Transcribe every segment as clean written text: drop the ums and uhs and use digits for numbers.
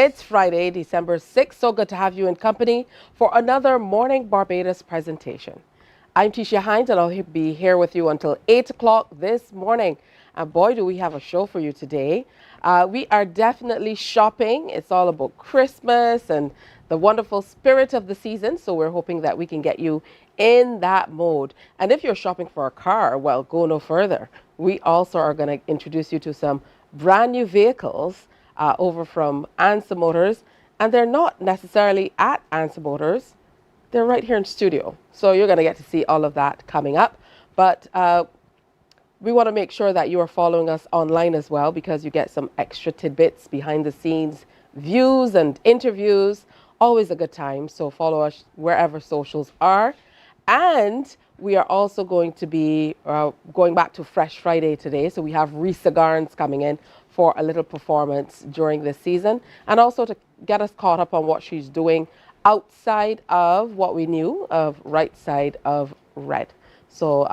It's Friday, December 6th. So good to have you in company for another Morning Barbados presentation. I'm Tisha Hines, and I'll be here with you until 8 o'clock this morning. And boy, do we have a show for you today. We are definitely shopping. It's all about Christmas and the wonderful spirit of the season. So we're hoping that we can get you in that mode. And if you're shopping for a car, well, go no further. We also are going to introduce you to some brand new vehicles over from Ansa Motors, and they're not necessarily at Ansa Motors. They're right here in studio. So you're going to get to see all of that coming up. But we want to make sure that you are following us online as well, because you get some extra tidbits, behind the scenes views and interviews. Always a good time. So follow us wherever socials are. And we are also going to be going back to Fresh Friday today. So we have Risa Garns coming in for a little performance during this season, and also to get us caught up on what she's doing outside of what we knew of Right Side of Red. So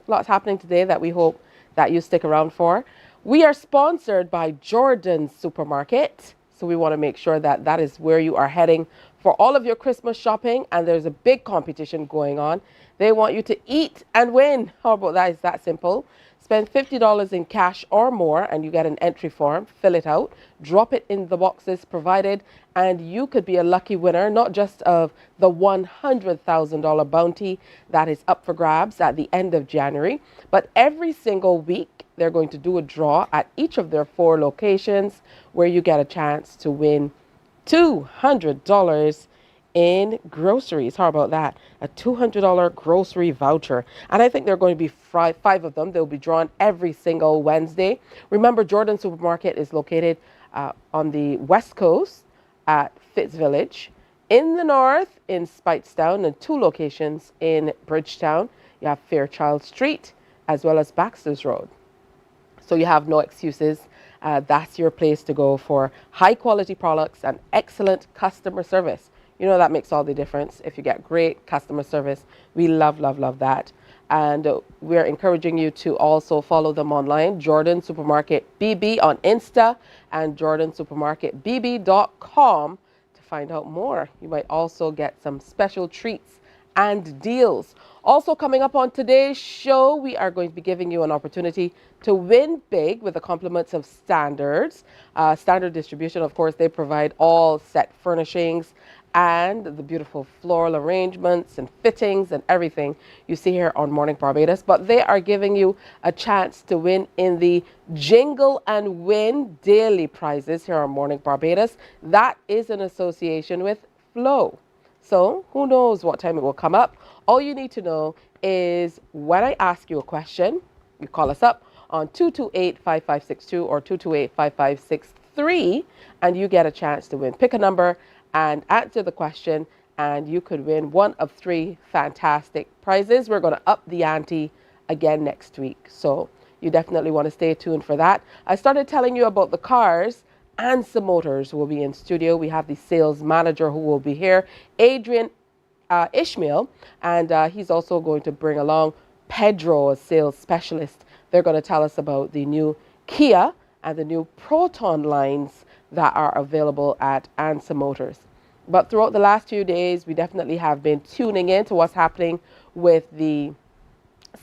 lots happening today that we hope that you stick around for. We are sponsored by Jordan's Supermarket. So we want to make sure that that is where you are heading for all of your Christmas shopping, and there's a big competition going on. They want you to eat and win. How about that? It's that simple. Spend $50 in cash or more, and you get an entry form. Fill it out, drop it in the boxes provided, and you could be a lucky winner, not just of the $100,000 bounty that is up for grabs at the end of January, but every single week they're going to do a draw at each of their 4 locations where you get a chance to win $200 in groceries. How about that? A $200 grocery voucher. And I think there are going to be 5 of them. They'll be drawn every single Wednesday. Remember, Jordan Supermarket is located on the west coast at Fitz Village, in the north in Speightstown, and 2 locations in Bridgetown. You have Fairchild Street as well as Baxter's Road. So you have no excuses. That's your place to go for high quality products and excellent customer service. You know, that makes all the difference. If you get great customer service, we love, love, love that. And we're encouraging you to also follow them online, Jordan Supermarket BB on Insta and jordansupermarketbb.com to find out more. You might also get some special treats and deals. Also coming up on today's show, we are going to be giving you an opportunity to win big with the compliments of Standards. Standard Distribution, of course, they provide all set furnishings and the beautiful floral arrangements and fittings and everything you see here on Morning Barbados. But they are giving you a chance to win in the Jingle and Win daily prizes here on Morning Barbados. That is in association with Flow. So who knows what time it will come up. All you need to know is when I ask you a question, you call us up on 228-5562 or 228-5563, and you get a chance to win. Pick a number and answer the question, and you could win one of 3 fantastic prizes. We're going to up the ante again next week, so you definitely want to stay tuned for that. I started telling you about the cars. Ansa Motors will be in studio. We have the sales manager who will be here, Adrian Ishmael, and he's also going to bring along Pedro, a sales specialist. They're going to tell us about the new Kia and the new Proton lines that are available at Ansa Motors. But throughout the last few days, we definitely have been tuning in to what's happening with the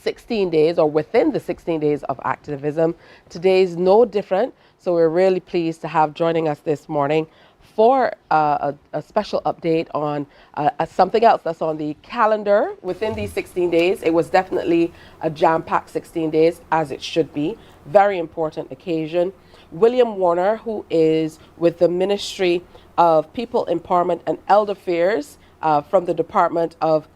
16 days or within the 16 days of activism. Today's no different. So we're really pleased to have joining us this morning for a special update on something else that's on the calendar within these 16 days. It was definitely a jam-packed 16 days, as it should be. Very important occasion. William Warner, who is with the Ministry of People Empowerment and Elder Affairs from the Department of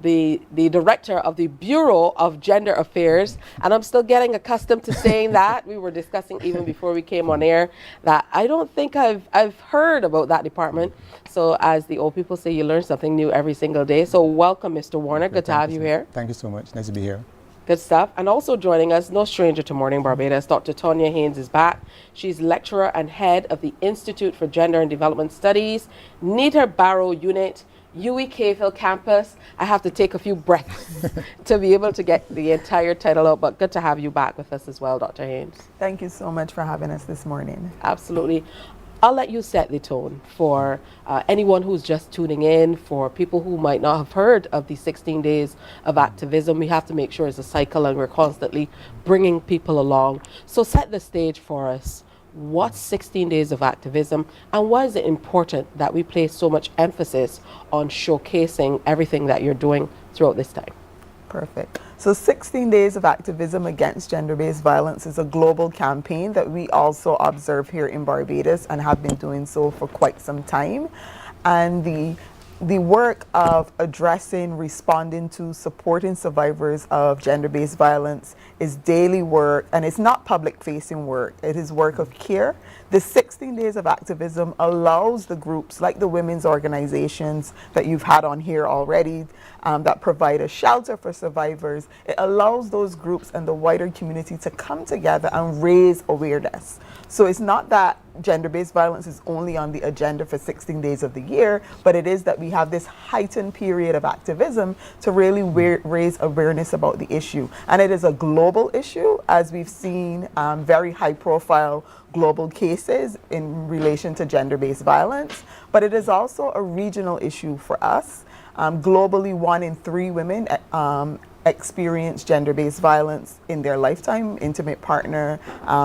the director of the Bureau of Gender Affairs, and I'm still getting accustomed to saying that. We were discussing even before we came on air that I don't think I've heard about that department. So as the old people say, you learn something new every single day. So welcome, Mr. Warner. Good to have you here. Thank you so much. Nice to be here. Good stuff. And also joining us, no stranger to Morning Barbados, Dr. Tonya Haynes is back. She's lecturer and head of the Institute for Gender and Development Studies, Nita Barrow Unit, UWI Cahill campus. I have to take a few breaths to be able to get the entire title out, but good to have you back with us as well, Dr. Haynes. Thank you so much for having us this morning. Absolutely. I'll let you set the tone for anyone who's just tuning in, for people who might not have heard of the 16 days of activism. We have to make sure it's a cycle and we're constantly bringing people along. So set the stage for us. What's 16 days of activism, and why is it important that we place so much emphasis on showcasing everything that you're doing throughout this time? Perfect. So 16 Days of Activism Against Gender-Based Violence is a global campaign that we also observe here in Barbados and have been doing so for quite some time. And the work of addressing, responding to, supporting survivors of gender-based violence is daily work, and it's not public-facing work. It is work of care. The 16 Days of Activism allows the groups like the women's organizations that you've had on here already that provide a shelter for survivors. It allows those groups and the wider community to come together and raise awareness. So it's not that gender-based violence is only on the agenda for 16 days of the year, but it is that we have this heightened period of activism to really raise awareness about the issue. And it is a global issue, as we've seen very high-profile global cases in relation to gender-based violence, but it is also a regional issue for us. Globally, 1 in 3 women experience gender-based violence in their lifetime, intimate partner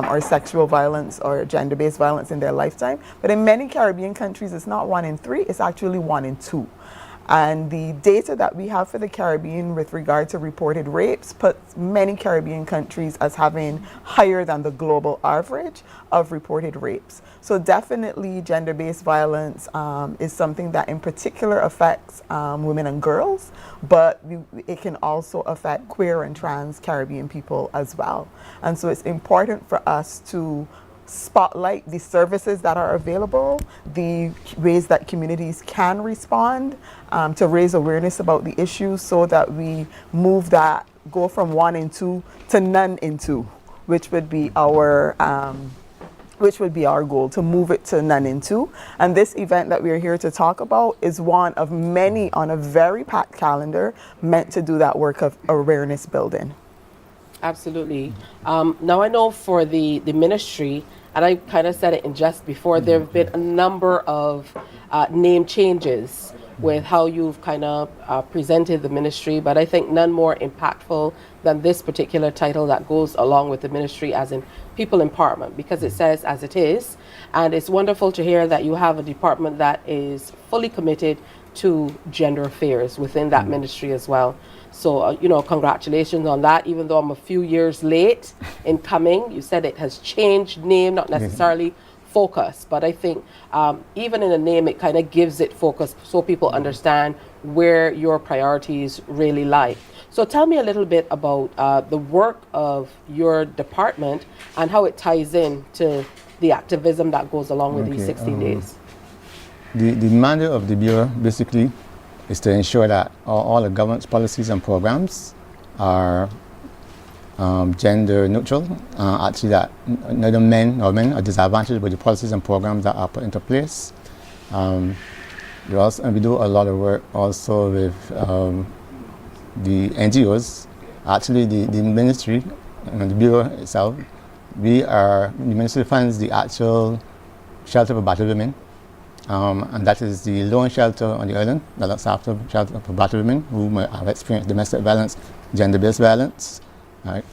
or sexual violence or gender-based violence in their lifetime. But in many Caribbean countries, it's not 1 in 3, it's actually 1 in 2. And the data that we have for the Caribbean with regard to reported rapes puts many Caribbean countries as having higher than the global average of reported rapes. So definitely gender-based violence is something that in particular affects women and girls, but it can also affect queer and trans Caribbean people as well. And so it's important for us to spotlight the services that are available, the ways that communities can respond to raise awareness about the issue, so that we go from 1 in 2 to none in 2, which would be our goal, to move it to none in 2. And this event that we're here to talk about is one of many on a very packed calendar meant to do that work of awareness building. Absolutely. Now I know for the ministry, and I kind of said it in jest before, there have been a number of name changes with how you've kind of presented the ministry, but I think none more impactful than this particular title that goes along with the ministry, as in people empowerment, because it says as it is. And it's wonderful to hear that you have a department that is fully committed to gender affairs within that ministry as well. So, congratulations on that, even though I'm a few years late in coming. You said it has changed name, not necessarily focus, but I think even in the name, it kind of gives it focus so people understand where your priorities really lie. So tell me a little bit about the work of your department and how it ties in to the activism that goes along with these 16 days. The mandate of the Bureau basically is to ensure that all the government's policies and programs are gender neutral, actually that neither men or women are disadvantaged by the policies and programs that are put into place. We do a lot of work also with the NGOs. Actually, the ministry and the Bureau itself, the ministry funds the actual shelter for battered women. And that is the lone shelter on the island that looks after shelter for battered women who might have experienced domestic violence, gender-based violence. Right.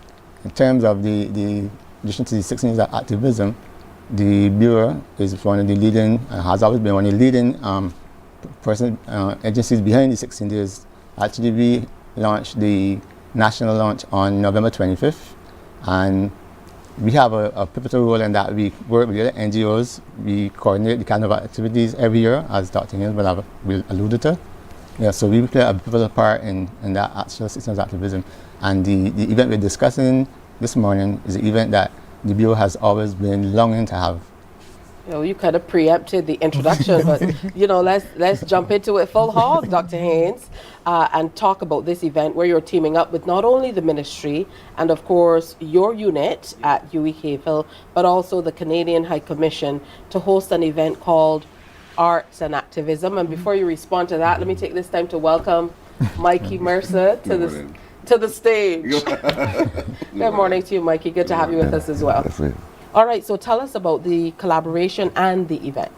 In terms of the addition to the 16 years of activism, the Bureau is one of the leading, has always been one of the leading agencies behind the 16 days. Actually, we launched the national launch on November 25th, and we have a pivotal role in that. We work with the other NGOs. We coordinate the kind of activities every year, as Dr. Hill will alluded to. Yeah, so we play a pivotal part in that actual systems activism. And the event we're discussing this morning is an event that the Bureau has always been longing to have. You kind of preempted the introduction, but let's jump into it full hog, Dr. Haynes, and talk about this event where you're teaming up with not only the ministry and of course your unit at UE Havel, but also the Canadian High Commission to host an event called Arts and Activism. And before you respond to that, let me take this time to welcome Mikey Mercer to the stage. Good morning to you, Mikey. Good to have you with us as well. All right, so tell us about the collaboration and the event.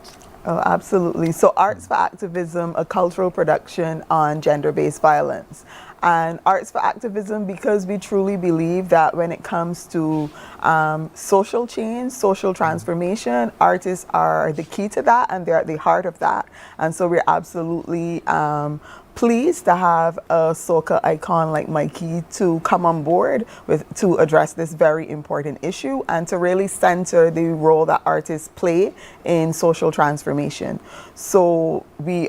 Oh, absolutely. So Arts for Activism, a cultural production on gender-based violence. And Arts for Activism, because we truly believe that when it comes to social change, social transformation, artists are the key to that, and they're at the heart of that. And so we're absolutely pleased to have a soca icon like Mikey to come on board to address this very important issue and to really center the role that artists play in social transformation. So we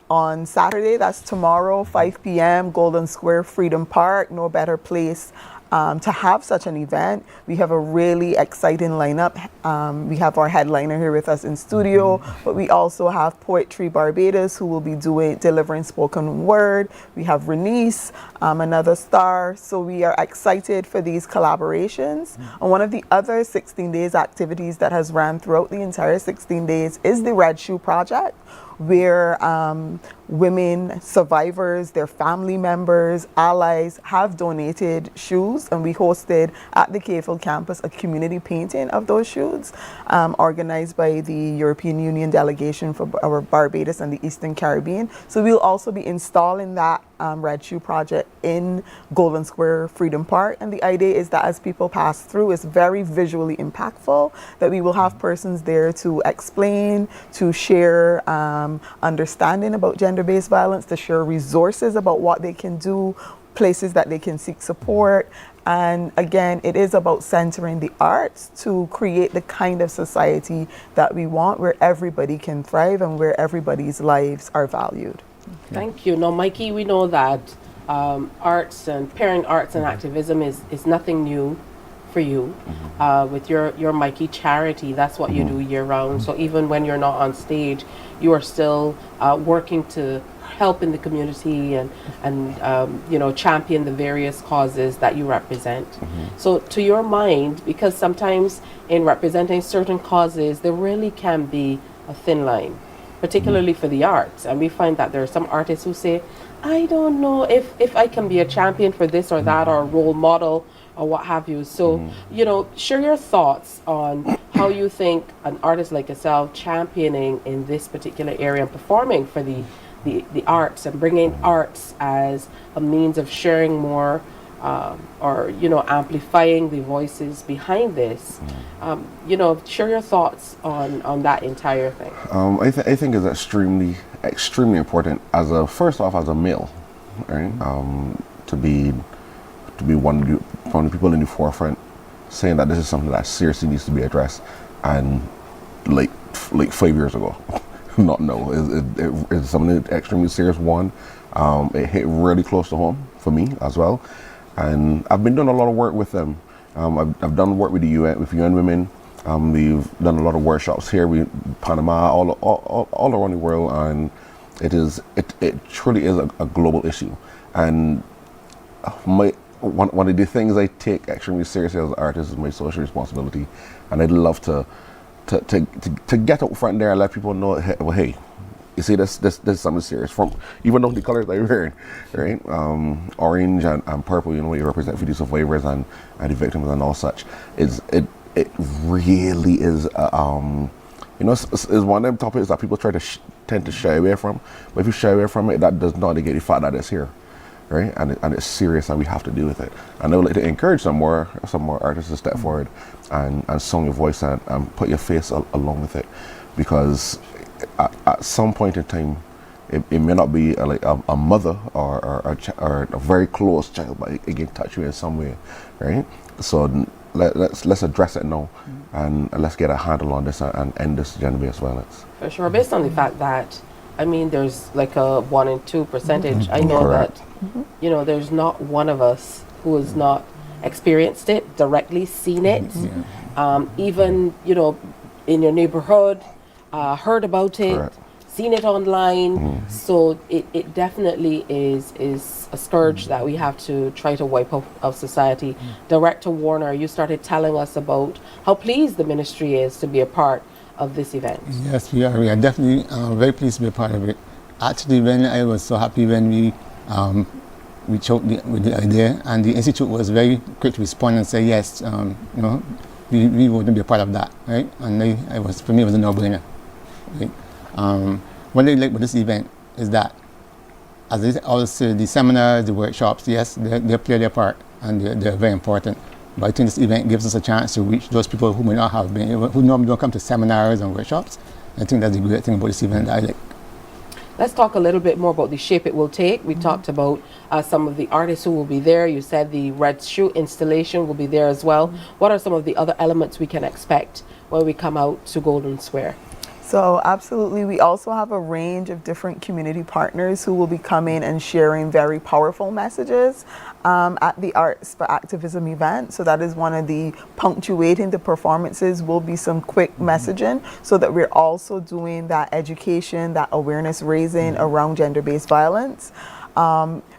on Saturday, that's tomorrow, 5 p.m., Golden Square, Freedom Park, no better place to have such an event. We have a really exciting lineup. We have our headliner here with us in studio, but we also have Poetry Barbados, who will be delivering spoken word. We have Renice, another star. So we are excited for these collaborations. And one of the other 16 days activities that has ran throughout the entire 16 days is the Red Shoe Project, where women, survivors, their family members, allies have donated shoes, and we hosted at the KFL campus a community painting of those shoes organized by the European Union delegation for our Barbados and the Eastern Caribbean. So we'll also be installing that Red Shoe Project in Golden Square Freedom Park, and the idea is that as people pass through, it's very visually impactful, that we will have persons there to explain, to share understanding about gender-based violence, to share resources about what they can do, places that they can seek support. And again, it is about centering the arts to create the kind of society that we want, where everybody can thrive and where everybody's lives are valued. Thank you. Now, Mikey, we know that arts and pairing arts and activism is nothing new for you. With your Mikey charity, that's what you do year round. So even when you're not on stage, you are still working to help in the community and you know, champion the various causes that you represent. So to your mind, because sometimes in representing certain causes, there really can be a thin line, particularly for the arts. And we find that there are some artists who say, I don't know if I can be a champion for this or that, or a role model or what have you. So, you know, share your thoughts on how you think an artist like yourself championing in this particular area and performing for the arts and bringing arts as a means of sharing more or, you know, amplifying the voices behind this. You know, share your thoughts on that entire thing. I think it's extremely important first off as a male, right? To be one of the people in the forefront saying that this is something that seriously needs to be addressed, and like 5 years ago, not no, it's something extremely serious. It hit really close to home for me as well, and I've been doing a lot of work with them. I've done work with the UN, with UN Women. We've done a lot of workshops here, Panama, all around the world, and it truly is a global issue. And one of the things I take extremely seriously as an artist is my social responsibility, and I'd love to get out front there and let people know, hey, you see, this is something serious. From even though the colors that you're wearing, right, orange and purple, you know, you represent for the survivors and the victims and all such. It really is, you know, it's one of them topics that people tend to shy away from. But if you shy away from it, that does not negate the fact that it's here, right? And it's serious, and we have to deal with it. And I would like to encourage some more artists to step forward and song your voice and put your face along with it, because at some point in time, it may not be a mother or a very close child, but it can touch you in some way, right? So let's address it now, and let's get a handle on this and end this gender-based violence. For sure, based on the fact that, I mean, there's like a 1 in 2 percentage. I know Correct. that, you know, there's not one of us who has not experienced it, directly seen it, even, you know, in your neighborhood, heard about it, Correct. seen it online. So it definitely is a scourge that we have to try to wipe out of society. Director Warner, you started telling us about how pleased the ministry is to be a part of this event. Yes, we are. We are definitely very pleased to be a part of it. Actually, when I was so happy when we choked with the idea, and the institute was very quick to respond and say yes. You know, we want to be a part of that, right? And for me, it was a no-brainer. Right? What I like about this event is that, as I always say, the seminars, the workshops, yes, they play their part and they're very important. But I think this event gives us a chance to reach those people who may not have been, who normally don't come to seminars and workshops. I think that's the great thing about this event that I like. Let's talk a little bit more about the shape it will take. We talked about some of the artists who will be there. You said the red shoe installation will be there as well. What are some of the other elements we can expect when we come out to Golden Square? So absolutely, we also have a range of different community partners who will be coming and sharing very powerful messages at the Arts for Activism event. So that is one of the punctuating the performances will be some quick messaging, so that we're also doing that education, that awareness raising around gender-based violence.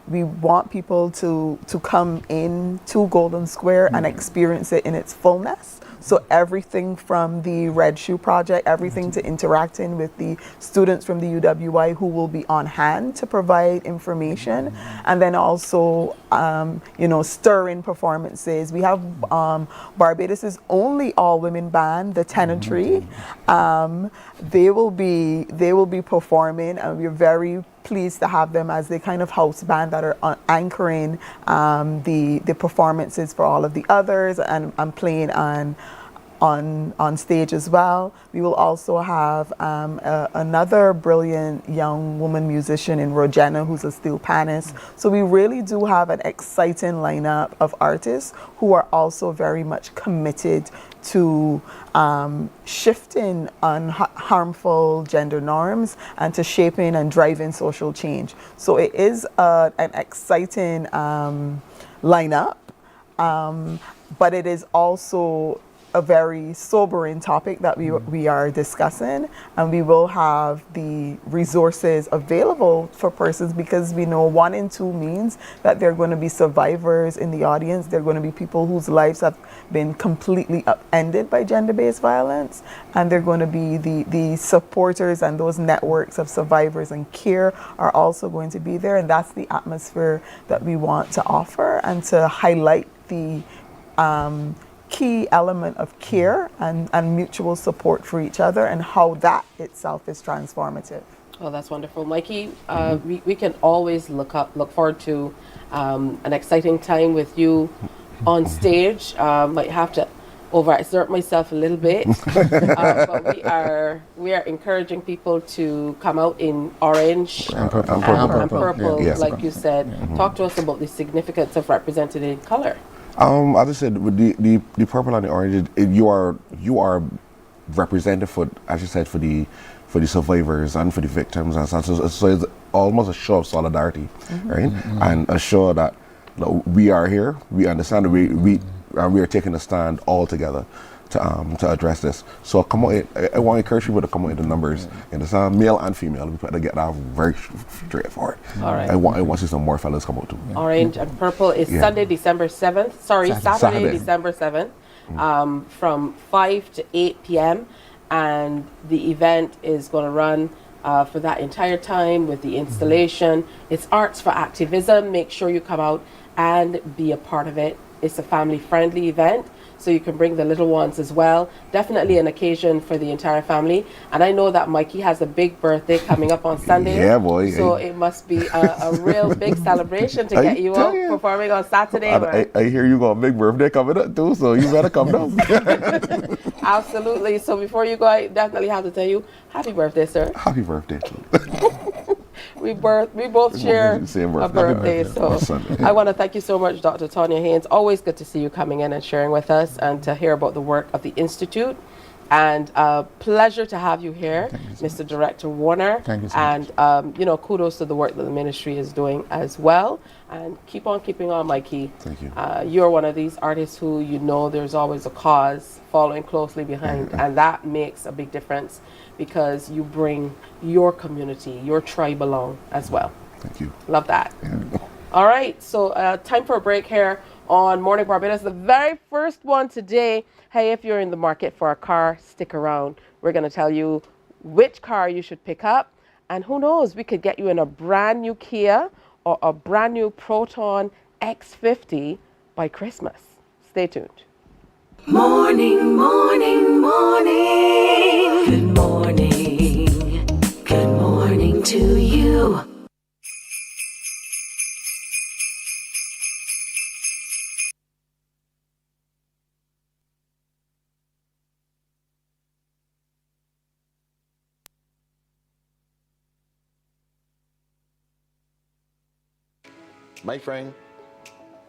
We want people to come in to Golden Square and experience it in its fullness. So everything from the Red Shoe Project, everything to interacting with the students from the UWI who will be on hand to provide information, and then also, stir-in performances. We have Barbados' only all-women band, the Tenantry. They will be performing, and we're very pleased to have them as the kind of house band that are anchoring the performances for all of the others, and playing on stage as well. We will also have another brilliant young woman musician in Rogena, who's a steel panist. So we really do have an exciting lineup of artists who are also very much committed to shifting on harmful gender norms and to shaping and driving social change. So it is an exciting lineup, but it is also a very sobering topic that we are discussing, and we will have the resources available for persons, because we know 1 in 2 means that there are going to be survivors in the audience. There are going to be people whose lives have been completely upended by gender-based violence, and they're going to be the supporters, and those networks of survivors and care are also going to be there. And that's the atmosphere that we want to offer, and to highlight the key element of care and mutual support for each other, and how that itself is transformative. Oh, that's wonderful. Mikey, we can always look forward to an exciting time with you on stage. Might have to overexert myself a little bit, but we are encouraging people to come out in orange and purple, Yes. like you said. Talk to us about the significance of represented in color. As I said, with the purple and the orange, you are represented for, as you said, for the survivors and for the victims, and so it's almost a show of solidarity, right? And a show that we are here, we understand, we are taking a stand all together to address this. So come on, I want to encourage people to come out in the numbers, in the male and female. We to get that very straightforward. All right. I want to see some more fellas come out too. Orange and purple is Sunday, December 7th. Sorry, Saturday, December 7th, from 5 to 8 p.m. And the event is going to run for that entire time with the installation. It's Arts for Activism. Make sure you come out and be a part of it. It's a family-friendly event, so you can bring the little ones as well. Definitely an occasion for the entire family. And I know that Mikey has a big birthday coming up on Sunday. Yeah, boy. So it must be a real big celebration to get you out performing on Saturday. I hear you got a big birthday coming up too, so you better come down. Absolutely. So before you go, I definitely have to tell you, happy birthday, sir. Happy birthday too. We both share a birthday, so I want to thank you so much, Dr. Tanya Haynes. Always good to see you coming in and sharing with us, and to hear about the work of the Institute. And pleasure to have you here, Mr. Director Warner. Thank you so and kudos to the work that the ministry is doing as well. And keep on keeping on, Mikey. Thank you. You're one of these artists who there's always a cause following closely behind, and that makes a big difference, because you bring your community, your tribe along as well. Thank you. Love that. All right, so time for a break here on Morning Barbados. The very first one today. Hey, if you're in the market for a car, stick around. We're going to tell you which car you should pick up, and who knows, we could get you in a brand new Kia or a brand new Proton X50 by Christmas. Stay tuned. Morning, morning, morning. Good morning. Good morning to you. My friend,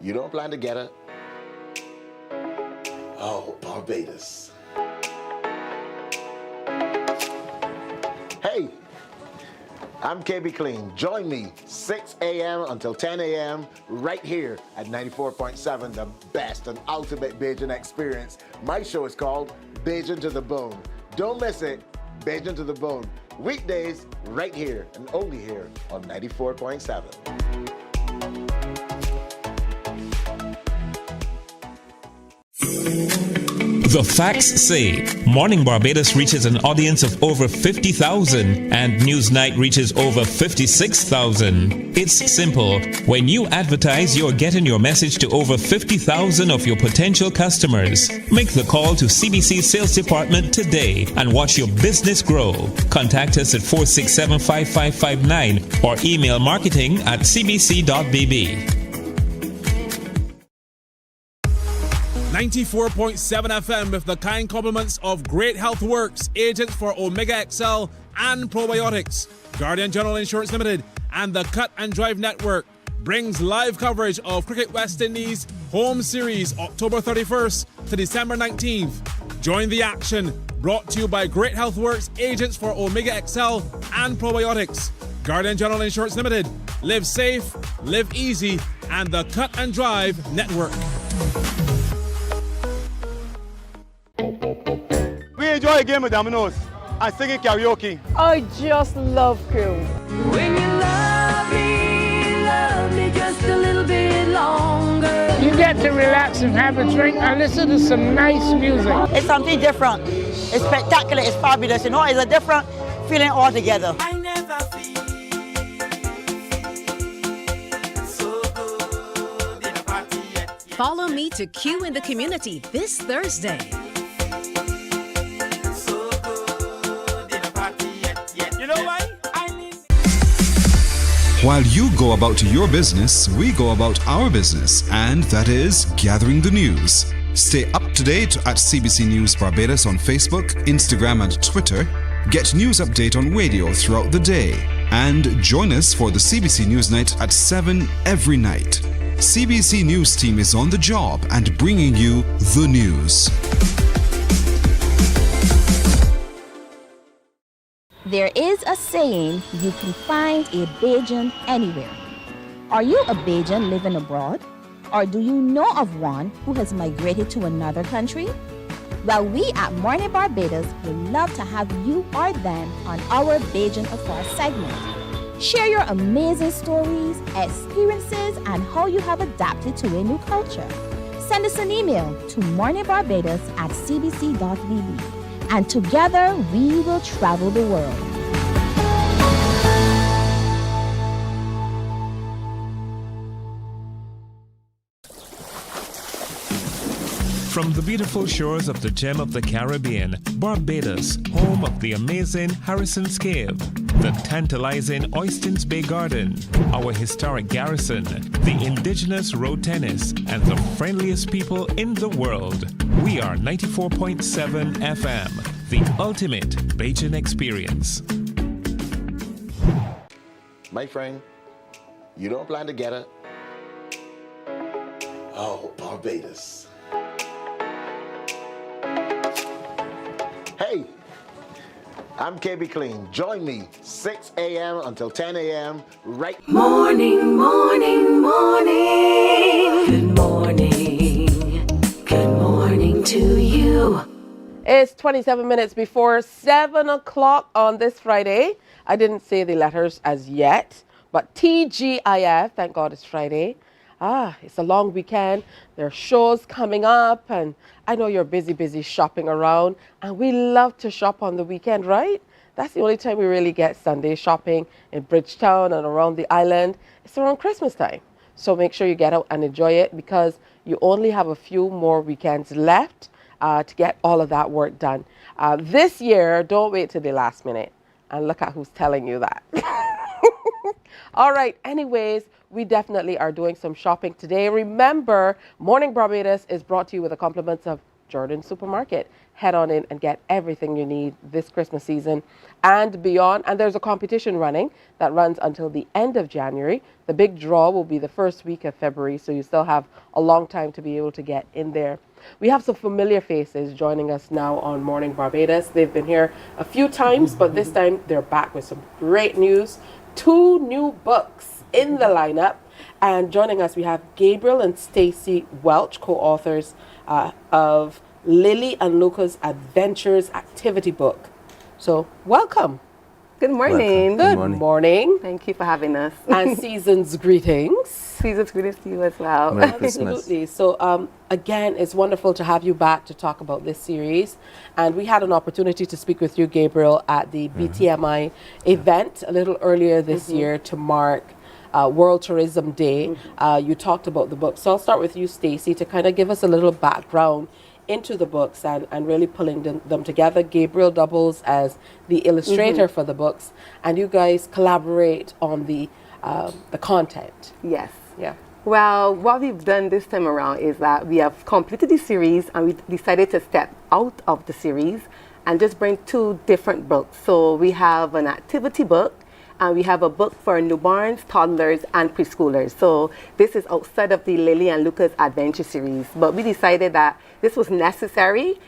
you don't plan to get it? Oh, Barbados. Hey, I'm KB Clean. Join me 6 a.m. until 10 a.m. right here at 94.7, the best and ultimate Bajan experience. My show is called Bajan to the Bone. Don't miss it, Bajan to the Bone. Weekdays right here and only here on 94.7. The facts say Morning Barbados reaches an audience of over 50,000 and Newsnight reaches over 56,000. It's simple. When you advertise, you're getting your message to over 50,000 of your potential customers. Make the call to CBC Sales Department today and watch your business grow. Contact us at 467-5559 or email marketing@cbc.bb. 94.7 FM with the kind compliments of Great Health Works, agents for Omega XL and Probiotics. Guardian General Insurance Limited and the Cut and Drive Network brings live coverage of Cricket West Indies Home Series October 31st to December 19th. Join the action, brought to you by Great Health Works, agents for Omega XL and Probiotics. Guardian General Insurance Limited. Live safe, live easy, and the Cut and Drive Network. We enjoy a game of dominoes and singing karaoke. I just love crew. When you love me just a little bit longer. You get to relax and have a drink and listen to some nice music. It's something different. It's spectacular. It's fabulous. You know, it's a different feeling altogether. I never feel so good in a party yet. Follow me to Q in the Community this Thursday. While you go about your business, we go about our business, and that is gathering the news. Stay up to date at CBC News Barbados on Facebook, Instagram, and Twitter. Get news update on radio throughout the day. And join us for the CBC News Night at 7 every night. CBC News team is on the job and bringing you the news. There is a saying, you can find a Bajan anywhere. Are you a Bajan living abroad? Or do you know of one who has migrated to another country? Well, we at Mornin Barbados would love to have you or them on our Bajan Affairs segment. Share your amazing stories, experiences, and how you have adapted to a new culture. Send us an email to morninbarbados@cbc.bb. And together we will travel the world. From the beautiful shores of the gem of the Caribbean, Barbados, home of the amazing Harrison's Cave, the tantalizing Oystins Bay Garden, our historic garrison, the indigenous road tennis, and the friendliest people in the world. We are 94.7 FM, the ultimate Bajan experience. My friend, you don't plan to get it? Oh, Barbados. Hey, I'm KB Clean. Join me 6 a.m. until 10 a.m. right. Morning, morning, morning. Good morning. Good morning to you. It's 27 minutes before 7 o'clock on this Friday. I didn't say the letters as yet, but TGIF, thank God it's Friday. It's a long weekend. There are shows coming up, and I know you're busy shopping around, and we love to shop on the weekend, right? That's the only time we really get Sunday shopping in Bridgetown and around the island. It's around Christmas time. So make sure you get out and enjoy it, because you only have a few more weekends left to get all of that work done. This year, don't wait till the last minute. And look at who's telling you that. All right, anyways, we definitely are doing some shopping today. Remember, Morning Barbados is brought to you with the compliments of Jordan Supermarket. Head on in and get everything you need this Christmas season and beyond. And there's a competition running that runs until the end of January. The big draw will be the first week of February, so you still have a long time to be able to get in there. We have some familiar faces joining us now on Morning Barbados. They've been here a few times, but this time they're back with some great news. 2 new books in the lineup. And joining us, we have Gabriel and Stacy Welch, co-authors of Lily and Luca's Adventures activity book. So, welcome. Good morning. Good morning. Thank you for having us. And season's greetings. Season's greetings to you as well. Merry Absolutely. So, again, it's wonderful to have you back to talk about this series. And we had an opportunity to speak with you, Gabriel, at the BTMI event a little earlier this year to mark World Tourism Day. You talked about the book. So I'll start with you, Stacy, to kind of give us a little background into the books and really pulling them together. Gabriel doubles as the illustrator for the books, and you guys collaborate on the content. Yes. Yeah. Well, what we've done this time around is that we have completed the series and we decided to step out of the series and just bring 2 different books. So we have an activity book and we have a book for newborns, toddlers, and preschoolers. So this is outside of the Lily and Luca's Adventure series. But we decided that this was necessary.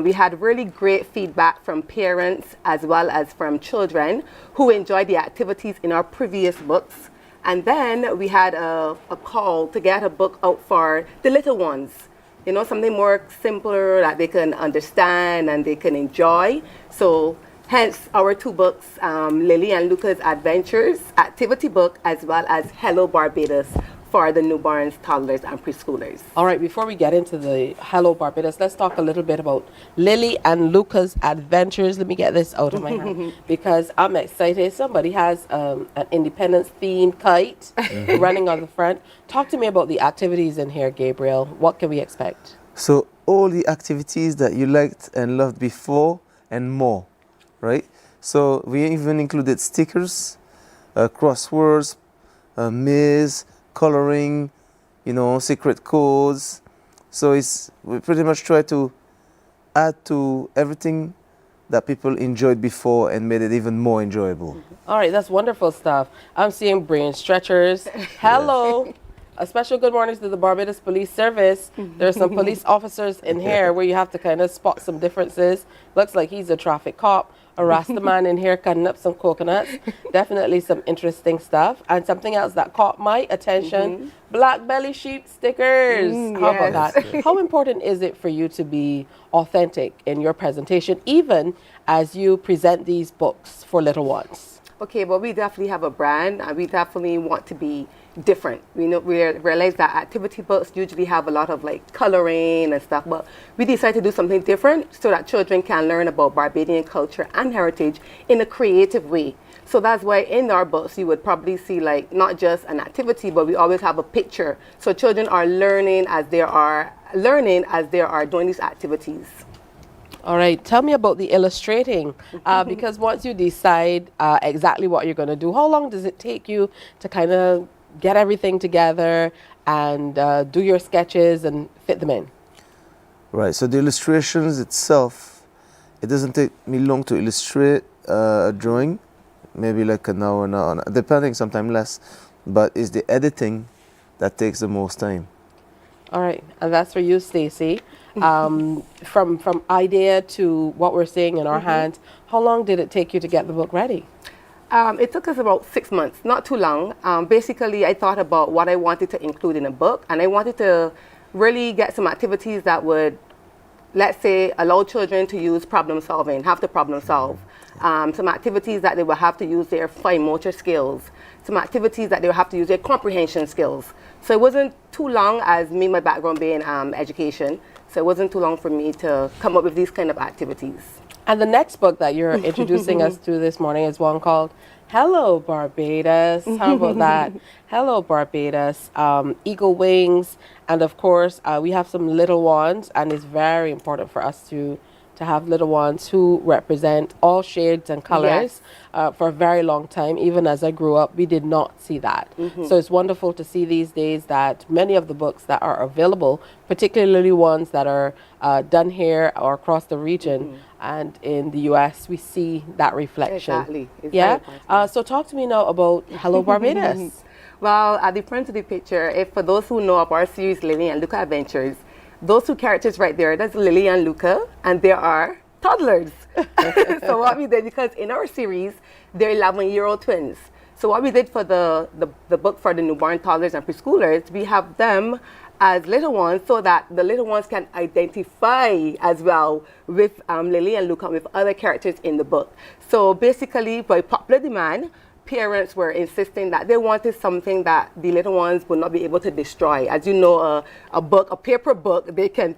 We had really great feedback from parents as well as from children who enjoyed the activities in our previous books. And then we had a call to get a book out for the little ones. You know, something more simpler that they can understand and they can enjoy. So hence our 2 books, Lily and Luca's Adventures activity book, as well as Hello Barbados for the newborns, toddlers, and preschoolers. All right, before we get into the Hello Barbados, let's talk a little bit about Lily and Luca's Adventures. Let me get this out of my hand because I'm excited. Somebody has an independence-themed kite running on the front. Talk to me about the activities in here, Gabriel. What can we expect? So all the activities that you liked and loved before and more. Right? So we even included stickers, crosswords, maze, coloring, you know, secret codes. So we pretty much try to add to everything that people enjoyed before and made it even more enjoyable. All right, that's wonderful stuff. I'm seeing brain stretchers. Hello. A special good morning to the Barbados Police Service. There's some police officers in here where you have to kind of spot some differences. Looks like he's a traffic cop. A Rasta man in here cutting up some coconuts. Definitely some interesting stuff. And something else that caught my attention, black belly sheep stickers. How about that? How important is it for you to be authentic in your presentation, even as you present these books for little ones? Okay, well, we definitely have a brand and we definitely want to be different. We realize that activity books usually have a lot of like coloring and stuff, but we decided to do something different so that children can learn about Barbadian culture and heritage in a creative way. So that's why in our books you would probably see like not just an activity, but we always have a picture. So children are learning as they are doing these activities. All right, tell me about the illustrating, because once you decide exactly what you're going to do, how long does it take you to kind of get everything together and do your sketches and fit them in? Right, so the illustrations itself, it doesn't take me long to illustrate a drawing, maybe like an hour, depending, sometimes less, but it's the editing that takes the most time. All right, and that's for you, Stacy. From idea to what we're seeing in our hands, how long did it take you to get the book ready? It took us about 6 months, not too long. Basically, I thought about what I wanted to include in a book, and I wanted to really get some activities that would, let's say, allow children to use problem solving, have to problem solve. Some activities that they will have to use their fine motor skills. Some activities that they will have to use their comprehension skills. So it wasn't too long, as me, my background being education, so it wasn't too long for me to come up with these kind of activities. And the next book that you're introducing us to this morning is one called Hello, Barbados. How about that? Hello, Barbados. Eagle wings. And of course, we have some little ones. And it's very important for us to have little ones who represent all shades and colors. For a very long time. Even as I grew up, we did not see that. So it's wonderful to see these days that many of the books that are available, particularly ones that are done here or across the region and in the US, we see that reflection. Exactly. It's Yeah. very important. So talk to me now about Hello Barbados. Well, at the front of the picture, if for those who know of our series Lily and Luca Adventures, those two characters right there, that's Lily and Luca, and there are toddlers. So what we did, because in our series, they're 11-year-old twins. So what we did for the book for the newborn toddlers and preschoolers, we have them as little ones so that the little ones can identify as well with Lily and Luca, with other characters in the book. So basically, by popular demand, parents were insisting that they wanted something that the little ones would not be able to destroy. As you know, a paper book, they can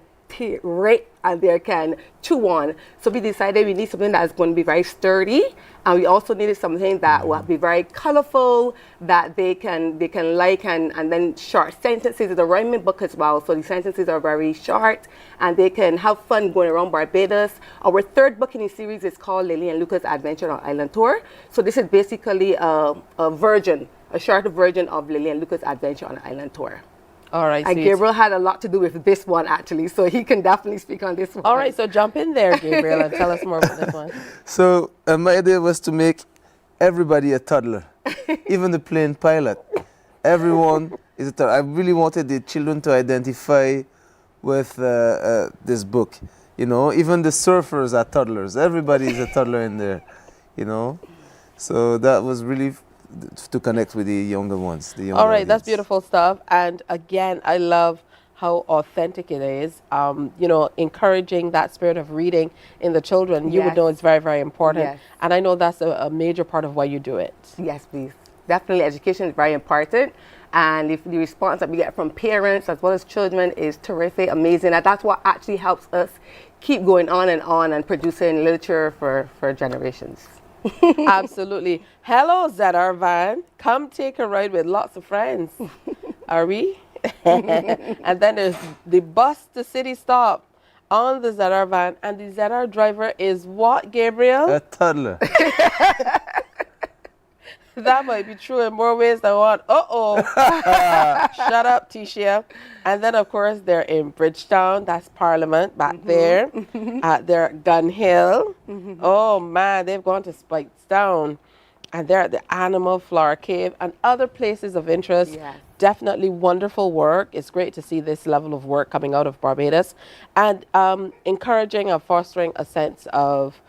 rip and they can chew on. So we decided we need something that's going to be very sturdy, and we also needed something that will be very colorful, that they can like, and then short sentences. It's a rhyming book as well, so the sentences are very short, and they can have fun going around Barbados. Our third book in the series is called Lily and Luca's Adventure on Island Tour. So this is basically a shorter version of Lily and Luca's Adventure on Island Tour. All right. And Gabriel had a lot to do with this one, actually, so he can definitely speak on this one. All right, so jump in there, Gabriel, and tell us more about this one. So my idea was to make everybody a toddler, even the plane pilot. Everyone is a toddler. I really wanted the children to identify with this book. You know, even the surfers are toddlers. Everybody is a toddler in there, you know. So that was really to connect with the younger ones. The younger All right, audience. that's beautiful stuff. And again, I love how authentic it is. You know, encouraging that spirit of reading in the children. You would know it's very, very important. Yes. And I know that's a major part of why you do it. Yes, please. Definitely, education is very important. And if the response that we get from parents as well as children is terrific, amazing, and that's what actually helps us keep going on and producing literature for generations. Absolutely. Hello, ZR Van. Come take a ride with lots of friends. Are we? And then there's the bus to city stop on the ZR Van. And the ZR driver is what, Gabriel? A toddler. That might be true in more ways than one. Uh-oh. Shut up, Tisha. And then, of course, they're in Bridgetown. That's Parliament back there. They're at Gun Hill. Oh, man, they've gone to Spikestown. And they're at the Animal Flower Cave and other places of interest. Yes. Definitely wonderful work. It's great to see this level of work coming out of Barbados. And encouraging and fostering a sense of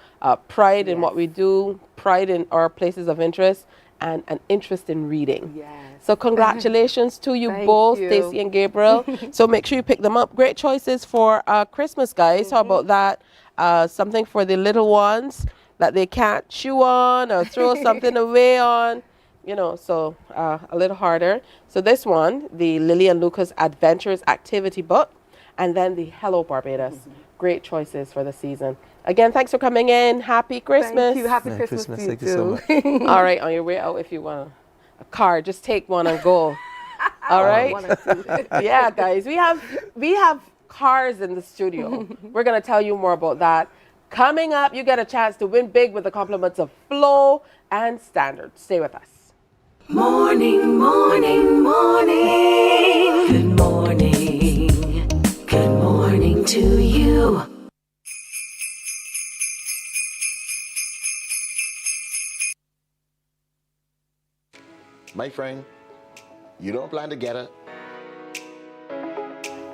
pride in what we do, pride in our places of interest, and an interest in reading. Yes. So congratulations to you both, you. Stacey and Gabriel. So make sure you pick them up. Great choices for Christmas, guys. How about that? Something for the little ones that they can't chew on or throw something away on. You know, so a little harder. So this one, the Lily and Luca's Adventures activity book, and then the Hello Barbados. Great choices for the season. Again, thanks for coming in. Happy Christmas. Thank you. Happy Christmas to you Thank you too. so much. All right, on your way out, if you want a car, just take one and go. All right? One or two. Yeah, guys, we have cars in the studio. We're going to tell you more about that. Coming up, you get a chance to win big with the compliments of Flow and Standard. Stay with us. Morning, morning, morning. Good morning. Good morning to you. My friend, you don't plan to get it?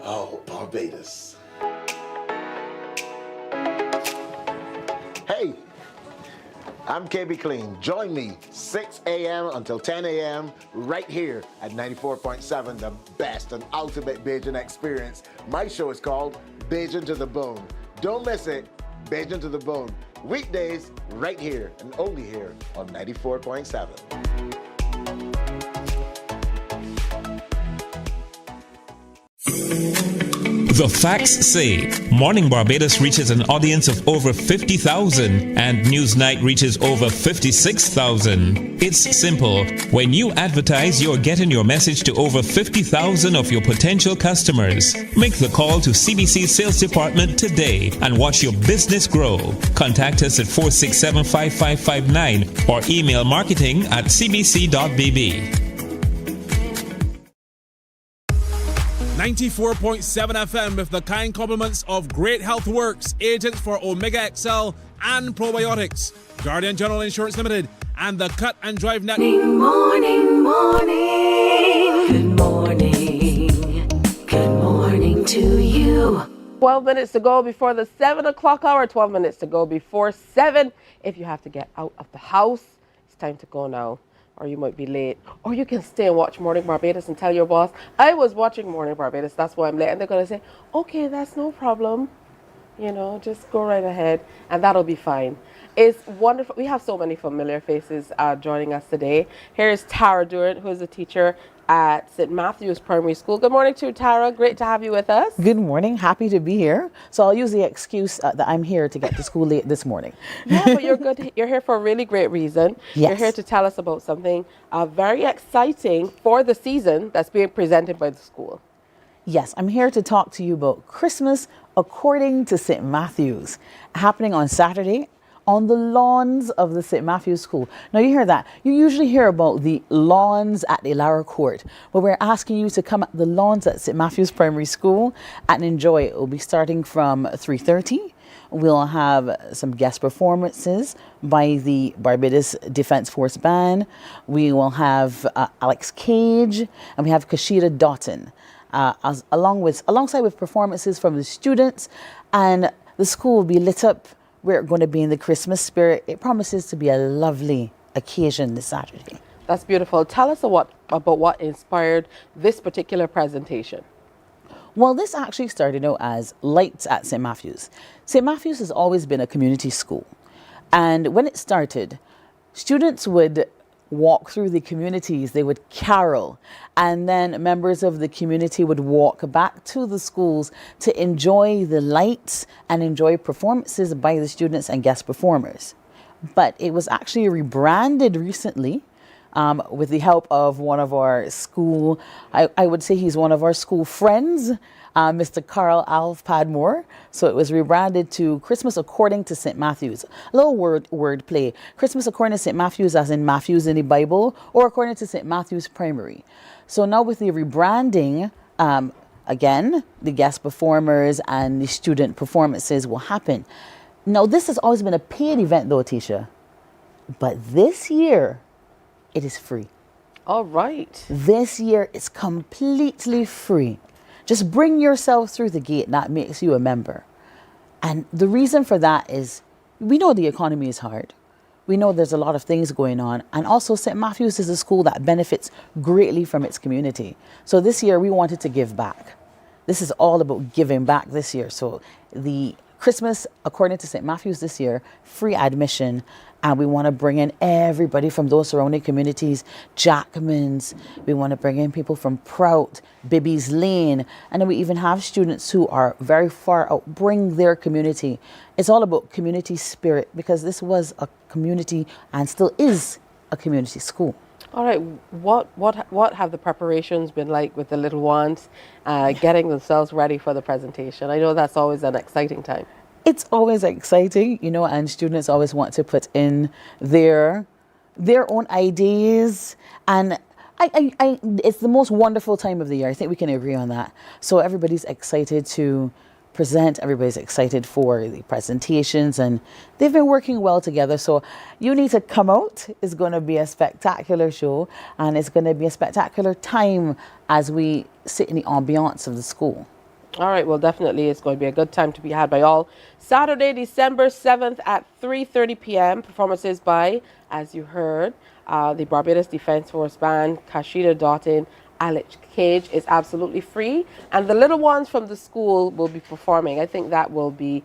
Oh, Barbados. Hey, I'm KB Clean. Join me 6 a.m. until 10 a.m. right here at 94.7, the best and ultimate Bajan experience. My show is called Bajan to the Bone. Don't miss it, Bajan to the Bone. Weekdays right here and only here on 94.7. The facts say Morning Barbados reaches an audience of over 50,000 and Newsnight reaches over 56,000. It's simple. When you advertise, you're getting your message to over 50,000 of your potential customers. Make the call to CBC Sales Department today and watch your business grow. Contact us at 467-5559 or email marketing@cbc.bb. 94.7 FM with the kind compliments of Great Health Works, agents for Omega XL and Probiotics, Guardian General Insurance Limited, and the Cut and Drive Network. Morning, morning. Good morning. Good morning to you. 12 minutes to go before the 7 o'clock hour, 12 minutes to go before 7. If you have to get out of the house, it's time to go now. Or you might be late. Or you can stay and watch Morning Barbados and tell your boss, I was watching Morning Barbados, that's why I'm late. And they're going to say, okay, that's no problem. You know, just go right ahead and that'll be fine. It's wonderful. We have so many familiar faces joining us today. Here is Tara Durant, who is a teacher at St. Matthew's Primary School. Good morning to you, Tara. Great to have you with us. Good morning. Happy to be here. So I'll use the excuse that I'm here to get to school late this morning. Yeah, but you're good. You're here for a really great reason. Yes. You're here to tell us about something very exciting for the season that's being presented by the school. Yes, I'm here to talk to you about Christmas according to St. Matthew's, happening on Saturday on the lawns of the St. Matthew's School. Now you hear that. You usually hear about the lawns at the Lara Court, but we're asking you to come at the lawns at St. Matthew's Primary School and enjoy it. It will be starting from 3:30. We'll have some guest performances by the Barbados Defence Force Band. We will have Alex Cage, and we have Kashida Doughton, alongside with performances from the students, and the school will be lit up. We're going to be in the Christmas spirit. It promises to be a lovely occasion this Saturday. That's beautiful. Tell us about what inspired this particular presentation. Well, this actually started out as Lights at St. Matthew's. St. Matthew's has always been a community school. And when it started, students would walk through the communities, they would carol, and then members of the community would walk back to the schools to enjoy the lights and enjoy performances by the students and guest performers. But it was actually rebranded recently with the help of one of our school, I would say he's one of our school friends, Mr. Carl Alf Padmore. So it was rebranded to Christmas According to St. Matthew's. A little word play. Christmas According to St. Matthew's, as in Matthew's in the Bible, or according to St. Matthew's Primary. So now with the rebranding, again, the guest performers and the student performances will happen. Now, this has always been a paid event though, Tisha. But this year, it is free. All right. This year, it's completely free. Just bring yourself through the gate. That makes you a member. And the reason for that is we know the economy is hard. We know there's a lot of things going on. And also St. Matthew's is a school that benefits greatly from its community. So this year we wanted to give back. This is all about giving back this year. So the Christmas, according to St. Matthew's this year, free admission. And we want to bring in everybody from those surrounding communities, Jackman's. We want to bring in people from Prout, Bibby's Lane. And then we even have students who are very far out, bring their community. It's all about community spirit because this was a community and still is a community school. All right, what have the preparations been like with the little ones getting themselves ready for the presentation? I know that's always an exciting time. It's always exciting, you know, and students always want to put in their own ideas, and it's the most wonderful time of the year. I think we can agree on that. So everybody's excited to present, everybody's excited for the presentations, and they've been working well together. So you need to come out. It's going to be a spectacular show, and it's going to be a spectacular time as we sit in the ambiance of the school. All right, well, definitely it's going to be a good time to be had by all. Saturday, December 7th at 3:30 p.m. Performances by, as you heard, the Barbados Defence Force Band, Kashida Doughton, Alex Cage. Is absolutely free. And the little ones from the school will be performing. I think that will be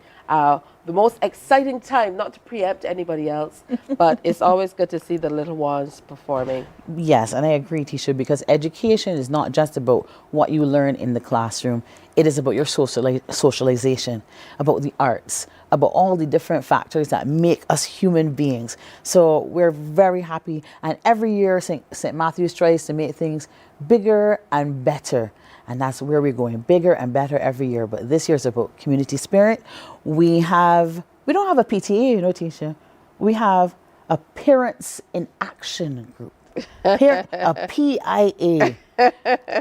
the most exciting time, not to preempt anybody else, but it's always good to see the little ones performing. Yes, and I agree, Tisha, because education is not just about what you learn in the classroom. It is about your socialization, about the arts, about all the different factors that make us human beings. So we're very happy, and every year St. Matthew's tries to make things bigger and better. And that's where we're going, bigger and better every year. But this year's about community spirit. We don't have a PTA, you know, Tisha. We have a Parents in Action group, a PIA,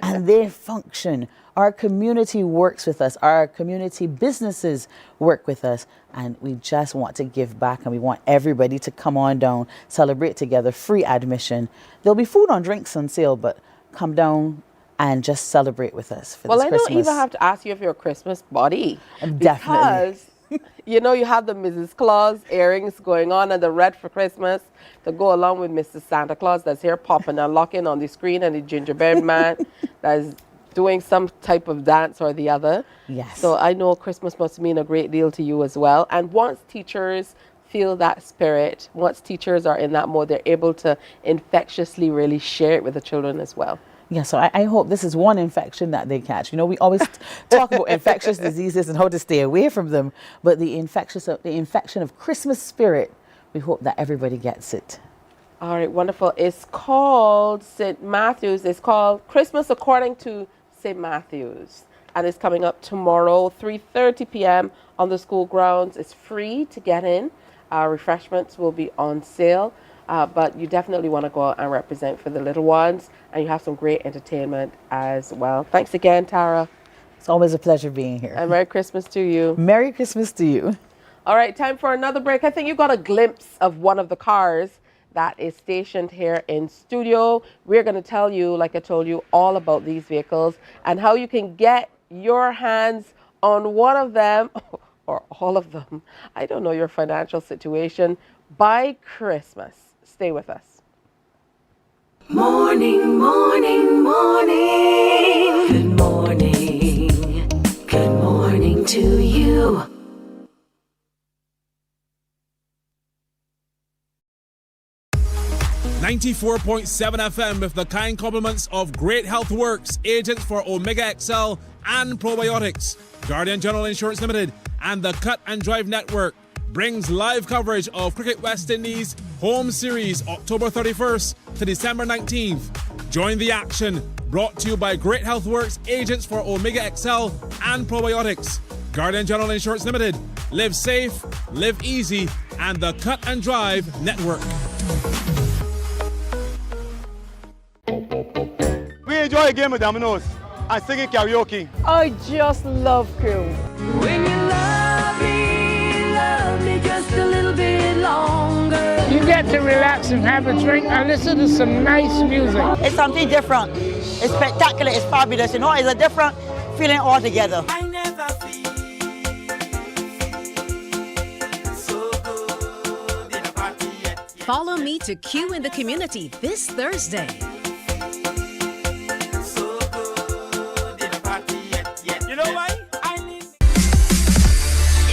and they function. Our community works with us. Our community businesses work with us. And we just want to give back, and we want everybody to come on down, celebrate together, free admission. There'll be food and drinks on sale, but come down and just celebrate with us for this Christmas. Well, I don't even have to ask you if you're a Christmas body. Definitely. Because, you know, you have the Mrs. Claus earrings going on and the red for Christmas to go along with Mr. Santa Claus that's here popping and locking on the screen, and the gingerbread man that is doing some type of dance or the other. Yes. So I know Christmas must mean a great deal to you as well. And once teachers feel that spirit, once teachers are in that mode, they're able to infectiously really share it with the children as well. Yeah, so I hope this is one infection that they catch. You know, we always talk about infectious diseases and how to stay away from them, but the infection of Christmas spirit, we hope that everybody gets it. All right, wonderful. It's called St. Matthew's. It's called Christmas According to St. Matthew's. And it's coming up tomorrow, 3:30 p.m. on the school grounds. It's free to get in. Refreshments will be on sale. But you definitely want to go out and represent for the little ones, and you have some great entertainment as well. Thanks again, Tara. It's always a pleasure being here. And Merry Christmas to you. Merry Christmas to you. All right, time for another break. I think you got a glimpse of one of the cars that is stationed here in studio. We're going to tell you, like I told you, all about these vehicles and how you can get your hands on one of them or all of them. I don't know your financial situation by Christmas. Stay with us. Morning, morning, morning. Good morning. Good morning to you. .7 FM with the kind compliments of Great Health Works, agents for Omega XL and Probiotics, Guardian General Insurance Limited, and the Cut and Drive Network brings live coverage of Cricket West Indies Home Series October 31st to December 19th. Join the action, brought to you by Great Health Works, agents for Omega XL and Probiotics, Guardian General Insurance Limited. Live safe, live easy, and the Cut and Drive Network. We enjoy a game of dominoes and singing karaoke. I just love crew. When you love me just a little bit longer. You get to relax and have a drink and listen to some nice music. It's something different. It's spectacular. It's fabulous. You know, it's a different feeling altogether. I never feel so good in a party yet. Follow me to Q in the Community this Thursday.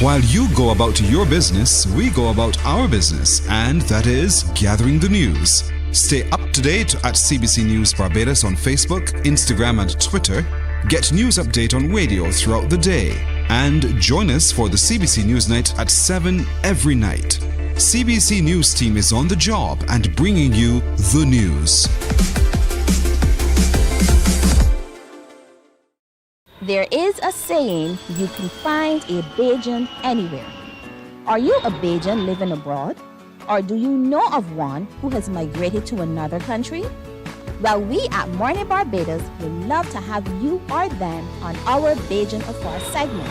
While you go about your business, we go about our business, and that is gathering the news. Stay up to date at CBC News Barbados on Facebook, Instagram, and Twitter. Get news update on radio throughout the day. And join us for the CBC News Night at 7 every night. CBC News team is on the job and bringing you the news. There is a saying, you can find a Bajan anywhere. Are you a Bajan living abroad? Or do you know of one who has migrated to another country? Well, we at Mornin Barbados would love to have you or them on our Bajan Afar segment.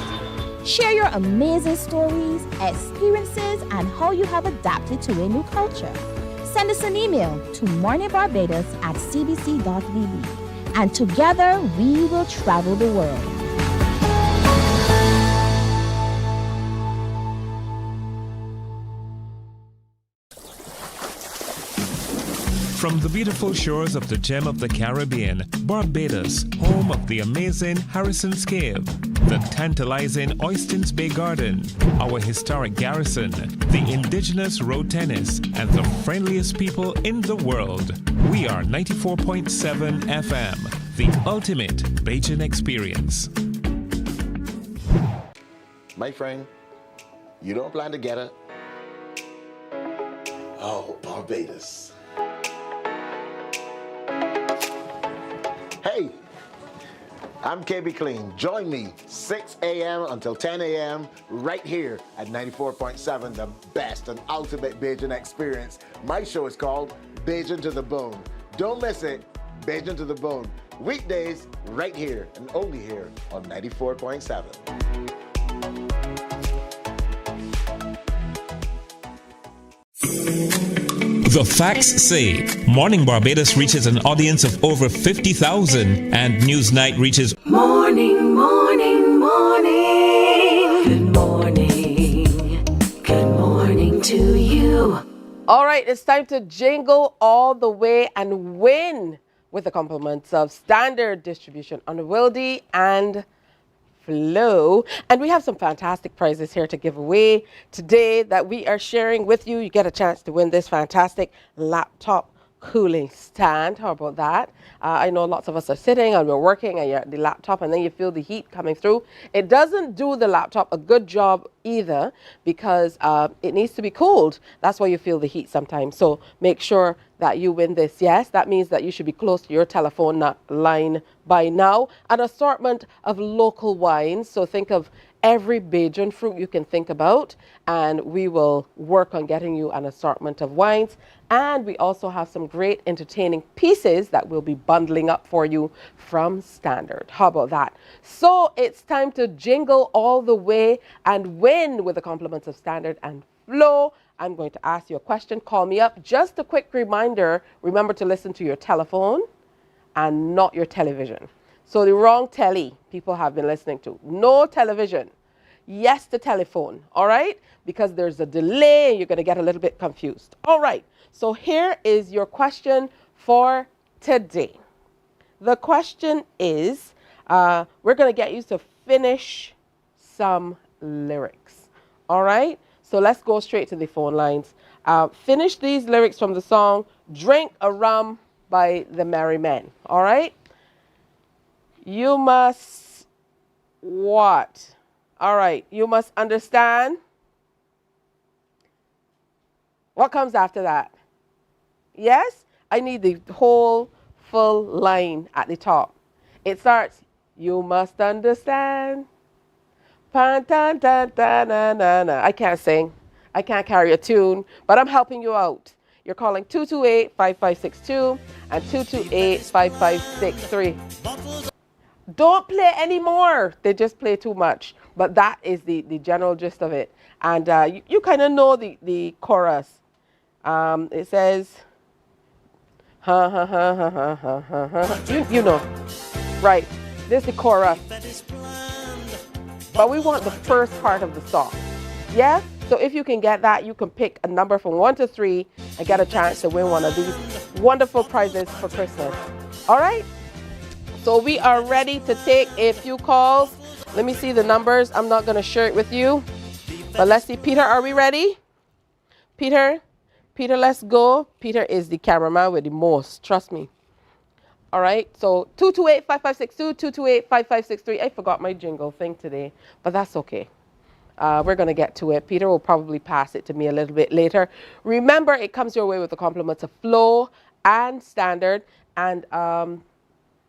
Share your amazing stories, experiences, and how you have adapted to a new culture. Send us an email to morninbarbados@cbc.vb. And together we will travel the world. From the beautiful shores of the gem of the Caribbean, Barbados, home of the amazing Harrison's Cave, the tantalizing Oystins Bay Garden, our historic garrison, the indigenous road tennis, and the friendliest people in the world. We are 94.7 FM, the ultimate Bajan experience. My friend, you don't plan to get it? Oh, Barbados. Hey, I'm KB Clean. Join me 6 a.m. until 10 a.m. right here at 94.7, the best and ultimate Bajan experience. My show is called Bajan to the Bone. Don't miss it, Bajan to the Bone. Weekdays right here and only here on 94.7. The facts say Morning Barbados reaches an audience of over 50,000 and Newsnight reaches Morning, morning, morning. Good morning. Good morning to you. All right, it's time to jingle all the way and win with the compliments of Standard Distribution, Unwieldy, and Flow. And we have some fantastic prizes here to give away today that we are sharing with you. You get a chance to win this fantastic laptop cooling stand. How about that? I know lots of us are sitting and we're working and you're at the laptop and then you feel the heat coming through. It doesn't do the laptop a good job either because it needs to be cooled. That's why you feel the heat sometimes. So make sure that you win this. Yes, that means that you should be close to your telephone line by now. An assortment of local wines. So think of every Bajan fruit you can think about, and we will work on getting you an assortment of wines. And we also have some great entertaining pieces that we'll be bundling up for you from Standard. How about that? So it's time to jingle all the way and win with the compliments of Standard and Flow. I'm going to ask you a question. Call me up. Just a quick reminder, remember to listen to your telephone and not your television. So the wrong telly people have been listening to. No television. Yes, the telephone. All right? Because there's a delay and you're going to get a little bit confused. All right. So here is your question for today. The question is, we're going to get you to finish some lyrics. All right? So let's go straight to the phone lines. Finish these lyrics from the song Drink a Rum by the Merry Men. All right? You must what? All right. You must understand. What comes after that? Yes? I need the whole full line at the top. It starts, you must understand. Pan, tan, tan, tan, na, na, na. I can't sing. I can't carry a tune, but I'm helping you out. You're calling 228-5562 and 228-5563. Don't play anymore. They just play too much. But that is the general gist of it. And you kind of know the chorus. It says, ha, ha, ha, ha, ha, ha, ha, ha. You know. Right. This is the chorus. But we want the first part of the song. Yeah? So if you can get that, you can pick a number from 1 to 3 and get a chance to win one of these wonderful prizes for Christmas. All right? So we are ready to take a few calls. Let me see the numbers. I'm not going to share it with you. But let's see. Peter, are we ready? Peter, let's go. Peter is the cameraman with the most. Trust me. All right. So 228-5562, 228-5563. I forgot my jingle thing today, but that's okay. We're going to get to it. Peter will probably pass it to me a little bit later. Remember, it comes your way with the compliments of Flow and Standard. And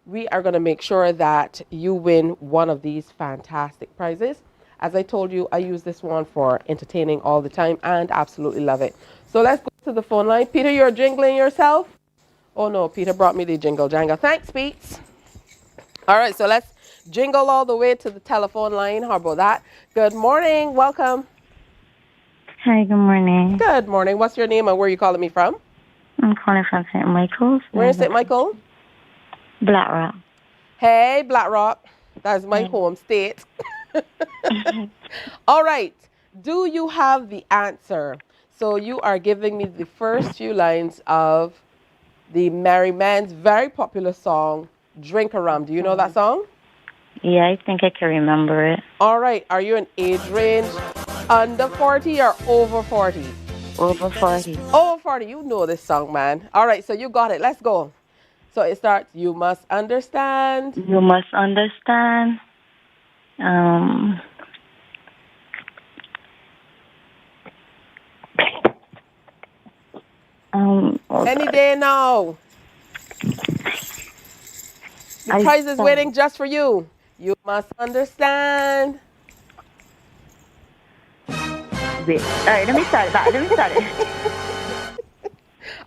we are going to make sure that you win one of these fantastic prizes. As I told you, I use this one for entertaining all the time and absolutely love it. So let's go to the phone line. Peter, you're jingling yourself? Oh no, Peter brought me the jingle jangle. Thanks, Pete. All right, so let's jingle all the way to the telephone line. How about that? Good morning. Welcome. Hi, good morning. Good morning. What's your name and where are you calling me from? I'm calling from St. Michael's. Where is St. Michael? Black Rock. Hey, Black Rock. That's my home state. All right. Do you have the answer? So you are giving me the first few lines of the Merry Men's very popular song, Drink a Rum. Do you know that song? Yeah, I think I can remember it. All right. Are you an age range under 40 or over 40? Over 40. Over 40. You know this song, man. All right. So you got it. Let's go. So it starts, you must understand. You must understand. Any day now. The prize is waiting just for you. You must understand. Wait. All right, let me start it.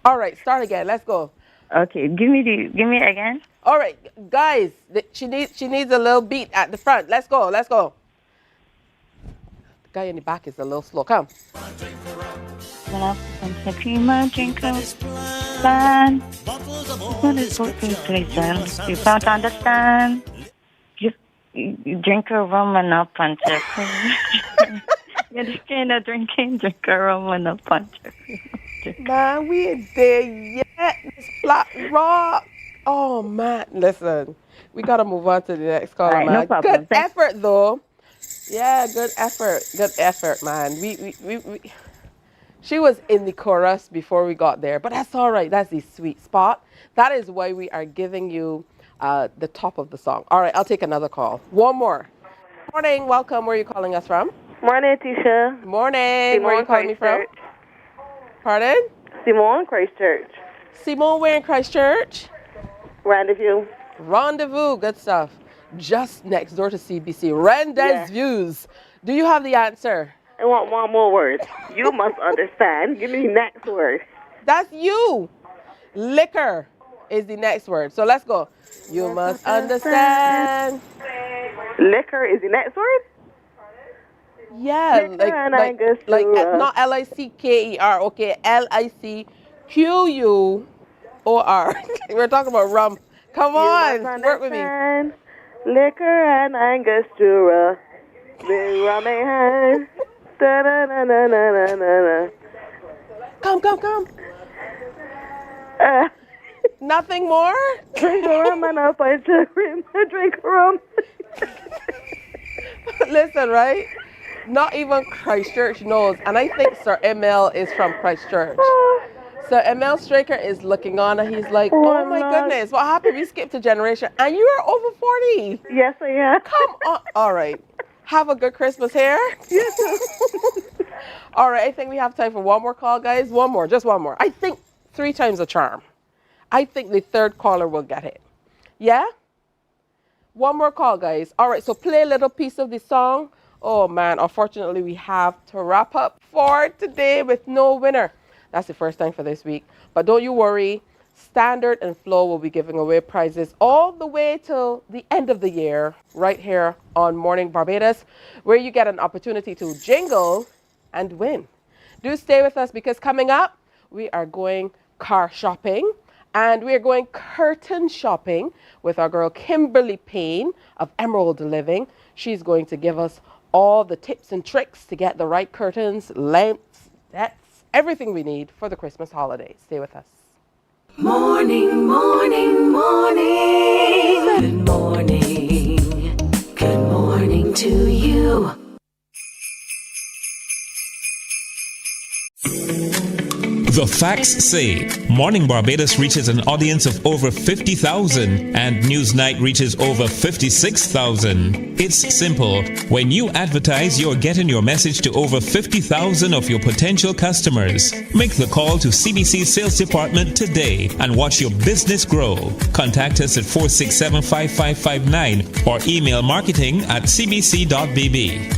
All right, start again. Let's go. Okay, give me it again. All right, guys, she needs a little beat at the front. Let's go. The guy in the back is a little slow. Come. When I cream and drink a plan. What is working place? You don't understand. You drink a rum and a punch. You're just kind of drink a rum and a punch. Man, we ain't there yet. It's flat rock. Oh man, listen, we gotta move on to the next caller, right, man. no problem. Good effort though. Yeah, good effort, man. We she was in the chorus before we got there, but that's all right. That's the sweet spot. That is why we are giving you the top of the song. All right, I'll take another call. One more. Morning, welcome. Where are you calling us from? Morning, Tisha. Morning. Simone, where are you calling me from? Pardon? Simone, Christchurch. Simone, where in Christchurch? Rendezvous. Good stuff. Just next door to CBC. Rendezvous. Do you have the answer? I want one more word. You must understand. Give me the next word. That's you. Liquor is the next word. So let's go. You must understand. Liquor is the next word? Yeah, like not L-I-C-K-E-R, okay, L-I-C-Q-U-O-R. We're talking about rum. Come on, work with me. Liquor and Angostura, the rum in hand. Da-da-da-da-da-da-da. Come. Nothing more? Drink a rum and a punch a rim. Drink a rum. Listen, right? Not even Christchurch knows. And I think Sir Emil is from Christchurch. So Emil Straker is looking on and he's like, oh my goodness, what happened? We skipped a generation. And you are over 40. Yes, I am. Come on. All right. Have a good Christmas here. All right. I think we have time for one more call, guys. One more. Just one more. I think 3 times a charm. I think the third caller will get it. Yeah? One more call, guys. All right. So play a little piece of the song. Oh, man. Unfortunately, we have to wrap up for today with no winner. That's the first time for this week. But don't you worry. Standard and Flow will be giving away prizes all the way till the end of the year right here on Morning Barbados, where you get an opportunity to jingle and win. Do stay with us because coming up, we are going car shopping and we are going curtain shopping with our girl Kimberly Payne of Emerald Living. She's going to give us all the tips and tricks to get the right curtains, lengths, depths, everything we need for the Christmas holidays. Stay with us. Morning, morning, morning. Good morning. Good morning to you. The facts say Morning Barbados reaches an audience of over 50,000 and Newsnight reaches over 56,000. It's simple. When you advertise, you're getting your message to over 50,000 of your potential customers. Make the call to CBC Sales Department today and watch your business grow. Contact us at 467-5559 or email marketing@cbc.bb.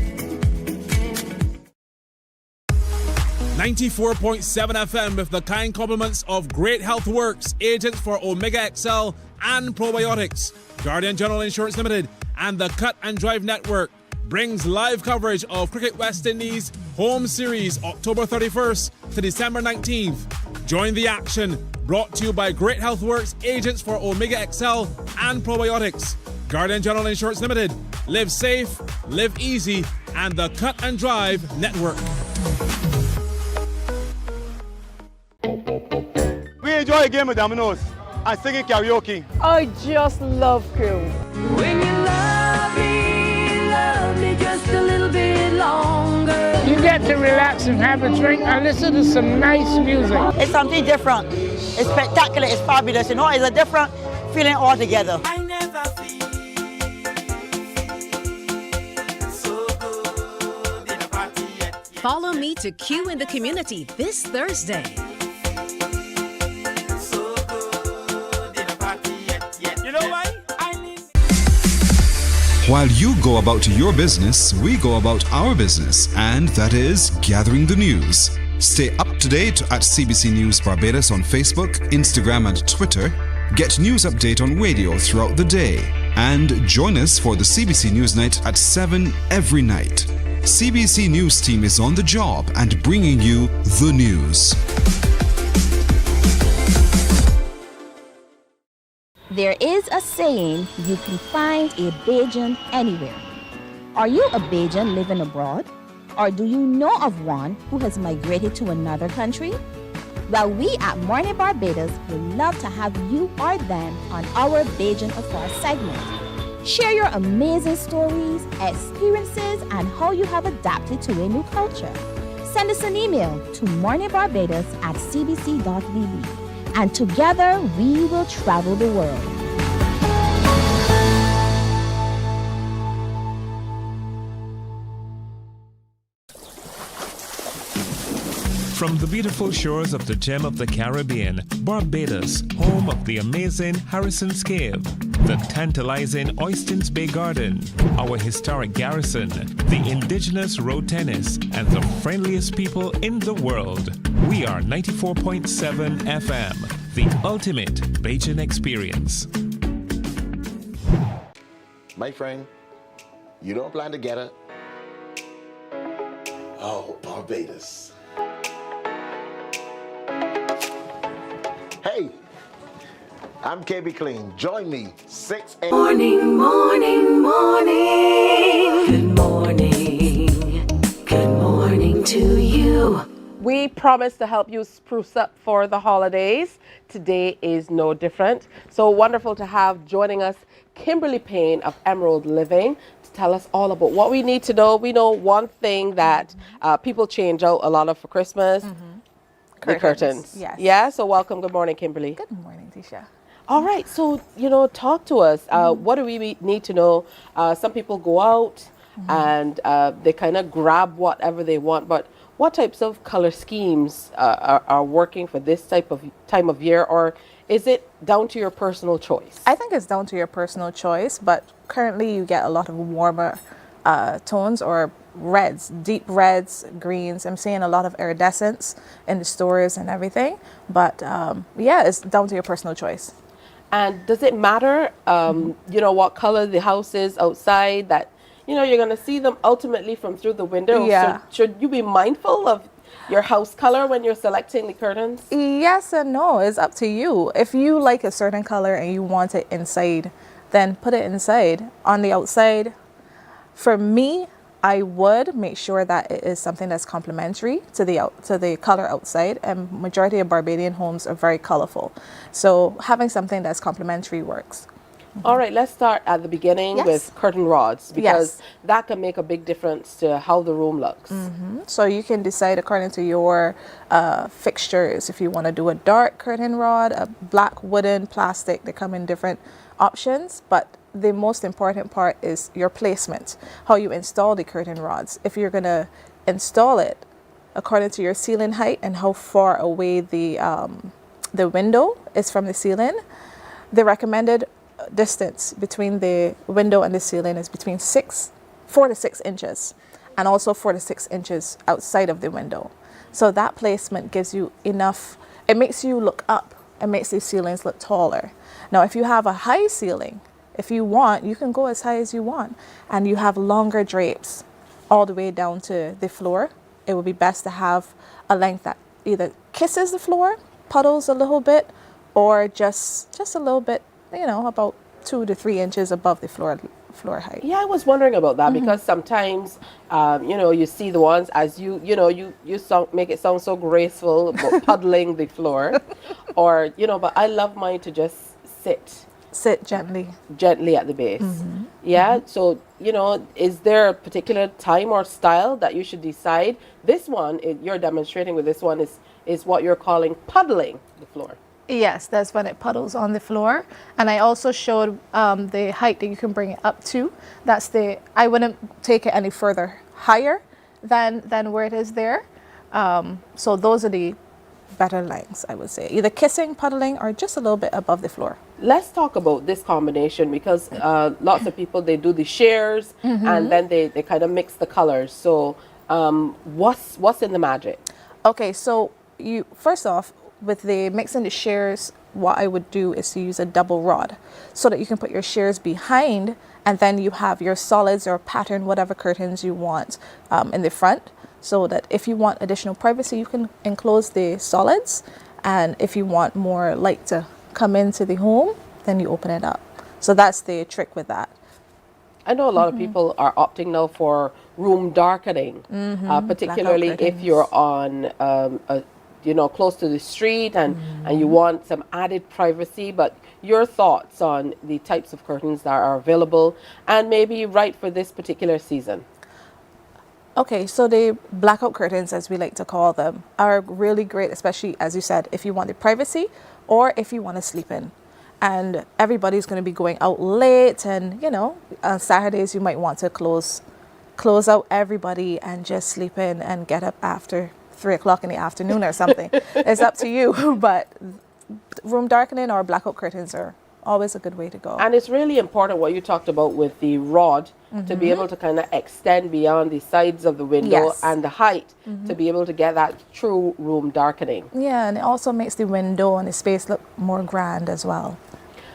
94.7 FM with the kind compliments of Great Health Works, agents for Omega XL and Probiotics, Guardian General Insurance Limited, and the Cut and Drive Network brings live coverage of Cricket West Indies Home Series October 31st to December 19th. Join the action, brought to you by Great Health Works, agents for Omega XL and Probiotics, Guardian General Insurance Limited. Live safe, live easy, and the Cut and Drive Network. We enjoy enjoy a game of dominoes and singing karaoke. I just love cool. When you love me just a little bit longer. You get to relax and have a drink and listen to some nice music. It's something different. It's spectacular. It's fabulous. You know, it's a different feeling altogether. Follow me to Q in the Community this Thursday. You know why? While you go about your business, we go about our business, and that is gathering the news. Stay up to date at CBC News Barbados on Facebook, Instagram, and Twitter. Get news update on radio throughout the day. And join us for the CBC News Night at 7 every night. CBC News team is on the job and bringing you the news. There is a saying, you can find a Bajan anywhere. Are you a Bajan living abroad? Or do you know of one who has migrated to another country? Well, we at Mornin Barbados would love to have you or them on our Bajan Affair segment. Share your amazing stories, experiences, and how you have adapted to a new culture. Send us an email to morninbarbados@cbc.vb, and together we will travel the world. From the beautiful shores of the gem of the Caribbean, Barbados, home of the amazing Harrison's Cave, the tantalizing Oystins Bay Garden, our historic garrison, the indigenous road tennis, and the friendliest people in the world. We are 94.7 FM, the ultimate Bajan experience. My friend, you don't plan to get it? Oh, Barbados. Hey, I'm KB Clean. Join me, 6 a.m. Morning, morning, morning. Good morning. Good morning to you. We promise to help you spruce up for the holidays. Today is no different. So wonderful to have joining us Kimberly Payne of Emerald Living to tell us all about what we need to know. We know one thing that people change out a lot of for Christmas. The curtains. Yes. Yeah, so welcome. Good morning, Kimberly. Good morning, Tisha. All right, so, talk to us. What do we need to know? Some people go out and they kind of grab whatever they want, but what types of color schemes are working for this time of year, or is it down to your personal choice? I think it's down to your personal choice, but currently you get a lot of warmer tones or reds, deep reds, greens. I'm seeing a lot of iridescence in the stores and everything, but yeah, it's down to your personal choice. And does it matter, what color the house is outside, that, you're going to see them ultimately from through the window? Yeah. So should you be mindful of your house color when you're selecting the curtains? Yes and no. It's up to you. If you like a certain color and you want it inside, then put it inside. On the outside, for me, I would make sure that it is something that's complementary to the color outside, and majority of Barbadian homes are very colorful. So having something that's complementary works. All right, let's start at the beginning with curtain rods, because that can make a big difference to how the room looks. So you can decide according to your fixtures if you want to do a dark curtain rod, a black wooden, plastic. They come in different options, but the most important part is your placement, how you install the curtain rods. If you're going to install it according to your ceiling height and how far away the window is from the ceiling, the recommended distance between the window and the ceiling is between 4 to 6 inches, and also 4 to 6 inches outside of the window. So that placement gives you enough, it makes you look up, it makes the ceilings look taller. Now, if you have a high ceiling, if you want, you can go as high as you want, and you have longer drapes all the way down to the floor, it would be best to have a length that either kisses the floor, puddles a little bit, or just a little bit, about 2 to 3 inches above the floor floor height. Yeah, I was wondering about that because sometimes, you know, you see the ones as make it sound so graceful about puddling the floor, or you know. But I love mine to just sit gently at the base. Yeah. So you know, is there a particular time or style that you should decide? This one you're demonstrating with this one is what you're calling puddling the floor. Yes, that's when it puddles on the floor. And I also showed the height that you can bring it up to. I wouldn't take it any further higher than where it is there. So those are the better lengths, I would say. Either kissing, puddling, or just a little bit above the floor. Let's talk about this combination because lots of people, they do the shares and then they kind of mix the colors. So what's in the magic? Okay, so first off, with the mixing the shares, what I would do is to use a double rod so that you can put your shares behind and then you have your solids or pattern, whatever curtains you want in the front, so that if you want additional privacy, you can enclose the solids. And if you want more light to come into the home, then you open it up. So that's the trick with that. I know a lot of people are opting now for room darkening, particularly if you're on close to the street and you want some added privacy. But your thoughts on the types of curtains that are available and maybe right for this particular season? Okay, so the blackout curtains, as we like to call them, are really great, especially, as you said, if you want the privacy or if you want to sleep in. And everybody's going to be going out late, and, you know, on Saturdays you might want to close out everybody and just sleep in and get up after 3 o'clock in the afternoon or something. It's up to you, but room darkening or blackout curtains are always a good way to go. And it's really important what you talked about with the rod to be able to kind of extend beyond the sides of the window and the height to be able to get that true room darkening. Yeah, and it also makes the window and the space look more grand as well.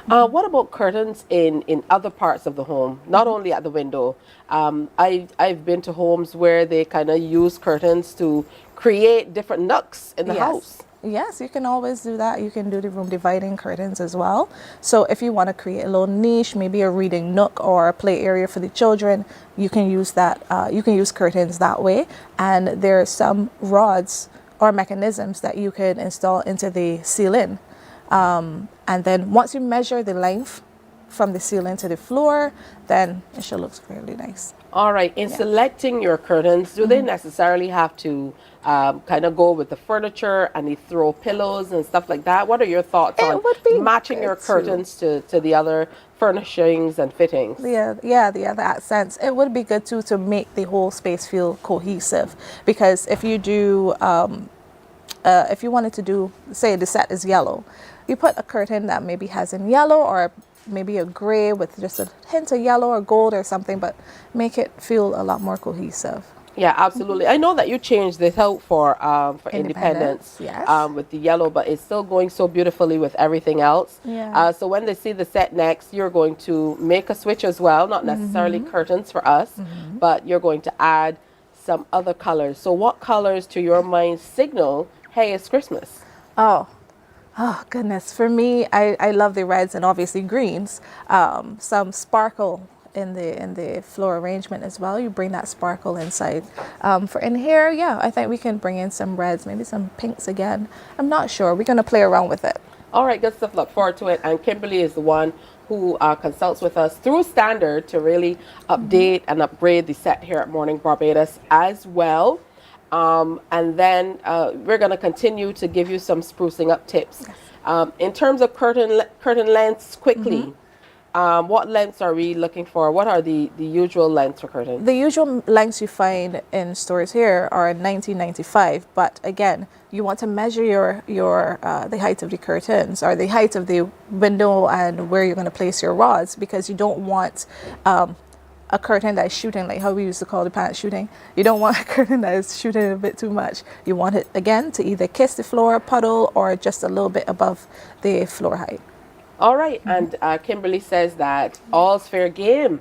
What about curtains in other parts of the home, not only at the window? I've been to homes where they kind of use curtains to create different nooks in the house. Yes, you can always do that. You can do the room dividing curtains as well. So if you want to create a little niche, maybe a reading nook or a play area for the children, you can use that. You can use curtains that way. And there are some rods or mechanisms that you can install into the ceiling. And then once you measure the length from the ceiling to the floor, then it should look really nice. All right. In selecting your curtains, do they necessarily have to kind of go with the furniture and the throw pillows and stuff like that? What are your thoughts on matching your curtains to the other furnishings and fittings? Yeah, the other accents. It would be good too to make the whole space feel cohesive, because if you do, if you wanted to do, say the set is yellow, you put a curtain that maybe has in yellow or maybe a gray with just a hint of yellow or gold or something, but make it feel a lot more cohesive. Yeah, absolutely. I know that you changed this out for Independence with the yellow, but it's still going so beautifully with everything else. Yeah. So when they see the set next, you're going to make a switch as well, not necessarily curtains for us, but you're going to add some other colors. So what colors to your mind signal, hey, it's Christmas? Oh goodness, for me, I love the reds and obviously greens. Some sparkle in the floor arrangement as well. You bring that sparkle inside. For in here, yeah, I think we can bring in some reds, maybe some pinks again. I'm not sure. We're going to play around with it. All right, good stuff. Look forward to it. And Kimberly is the one who consults with us through Standard to really update and upgrade the set here at Mornin Barbados as well. And then we're going to continue to give you some sprucing up tips. In terms of curtain lengths, quickly, what lengths are we looking for? What are the usual lengths for curtains? The usual lengths you find in stores here are 1995, but again, you want to measure the height of the curtains or the height of the window and where you're going to place your rods, because you don't want a curtain that is shooting, like how we used to call the pants shooting. You don't want a curtain that is shooting a bit too much. You want it, again, to either kiss the floor, puddle, or just a little bit above the floor height. All right, and Kimberly says that all's fair game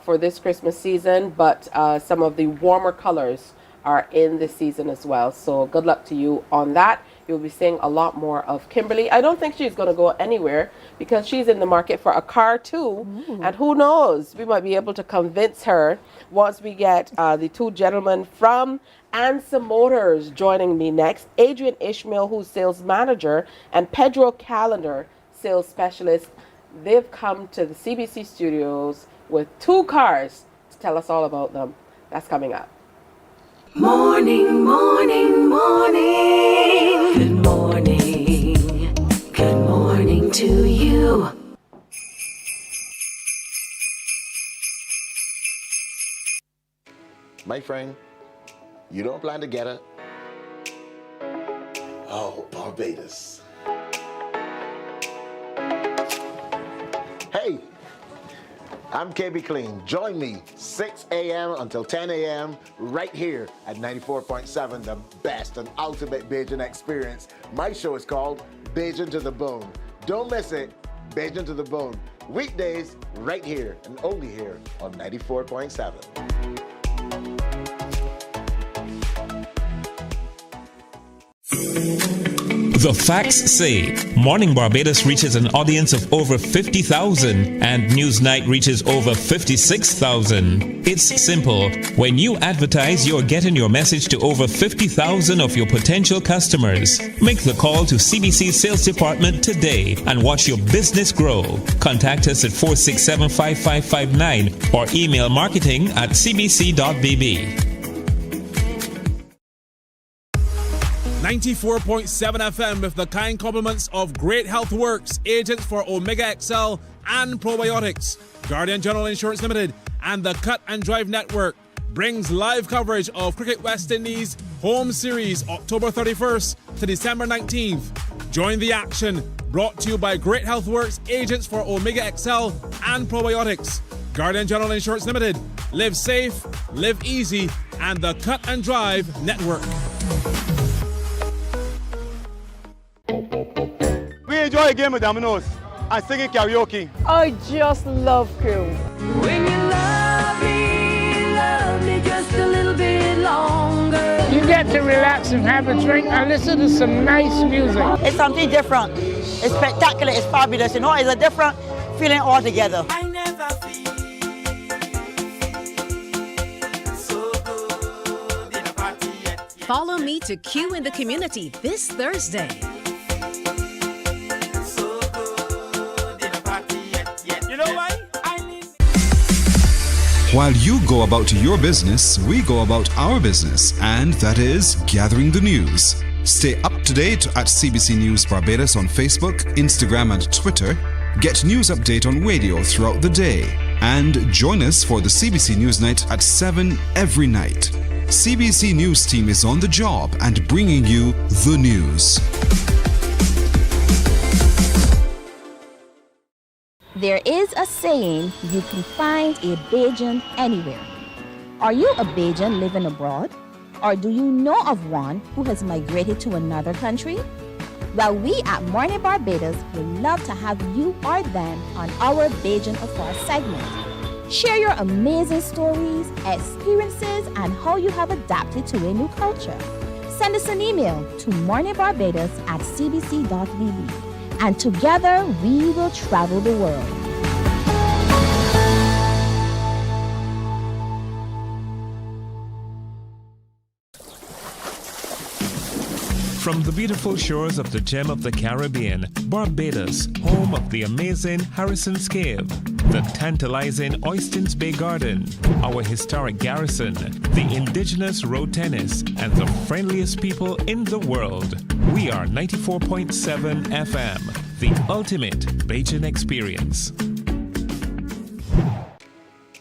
for this Christmas season, but some of the warmer colors are in this season as well. So good luck to you on that. you'll be seeing a lot more of Kimberly. I don't think she's going to go anywhere because she's in the market for a car too. And who knows, we might be able to convince her once we get the two gentlemen from Ansa Motors joining me next. Adrian Ishmael, who's sales manager, and Pedro Calendar, sales specialist. They've come to the CBC studios with two cars to tell us all about them. That's coming up. Morning, morning, morning. Good morning. Good morning to you. My friend, you don't plan to get it? Oh, Barbados. Hey, I'm KB Clean. Join me 6 a.m. until 10 a.m. right here at 94.7, the best and ultimate Bajan experience. My show is called Bajan to the Bone. Don't miss it, Bajan to the Bone. Weekdays right here and only here on 94.7. The facts say Morning Barbados reaches an audience of over 50,000 and Newsnight reaches over 56,000. It's simple. When you advertise, you're getting your message to over 50,000 of your potential customers. Make the call to CBC Sales Department today and watch your business grow. Contact us at 467-5559 or email marketing@cbc.bb. 94.7 FM with the kind compliments of Great Health Works, agents for Omega XL and Probiotics. Guardian General Insurance Limited and the Cut and Drive Network brings live coverage of Cricket West Indies Home Series October 31st to December 19th. Join the action, brought to you by Great Health Works, agents for Omega XL and Probiotics. Guardian General Insurance Limited. Live safe, live easy, and the Cut and Drive Network. We enjoy a game of dominoes and singing karaoke. I just love crew. When you love me just a little bit longer. You get to relax and have a drink and listen to some nice music. It's something different. It's spectacular. It's fabulous. You know, it's a different feeling altogether. I never feel so good in a party yet. Follow me to Q in the Community this Thursday. While you go about your business, we go about our business, and that is gathering the news. Stay up to date at CBC News Barbados on Facebook, Instagram, and Twitter. Get news update on radio throughout the day. And join us for the CBC News Night at 7 every night. CBC News team is on the job and bringing you the news. There is a saying, you can find a Bajan anywhere. Are you a Bajan living abroad? Or do you know of one who has migrated to another country? Well, we at Mornin Barbados would love to have you or them on our Bajan Afar segment. Share your amazing stories, experiences, and how you have adapted to a new culture. Send us an email to morninbarbados@cbc.bb. And together we will travel the world. From the beautiful shores of the gem of the Caribbean, Barbados, home of the amazing Harrison's Cave, the tantalizing Oystins Bay Garden, our historic garrison, the indigenous road tennis, and the friendliest people in the world. We are 94.7 FM, the ultimate Bajan experience.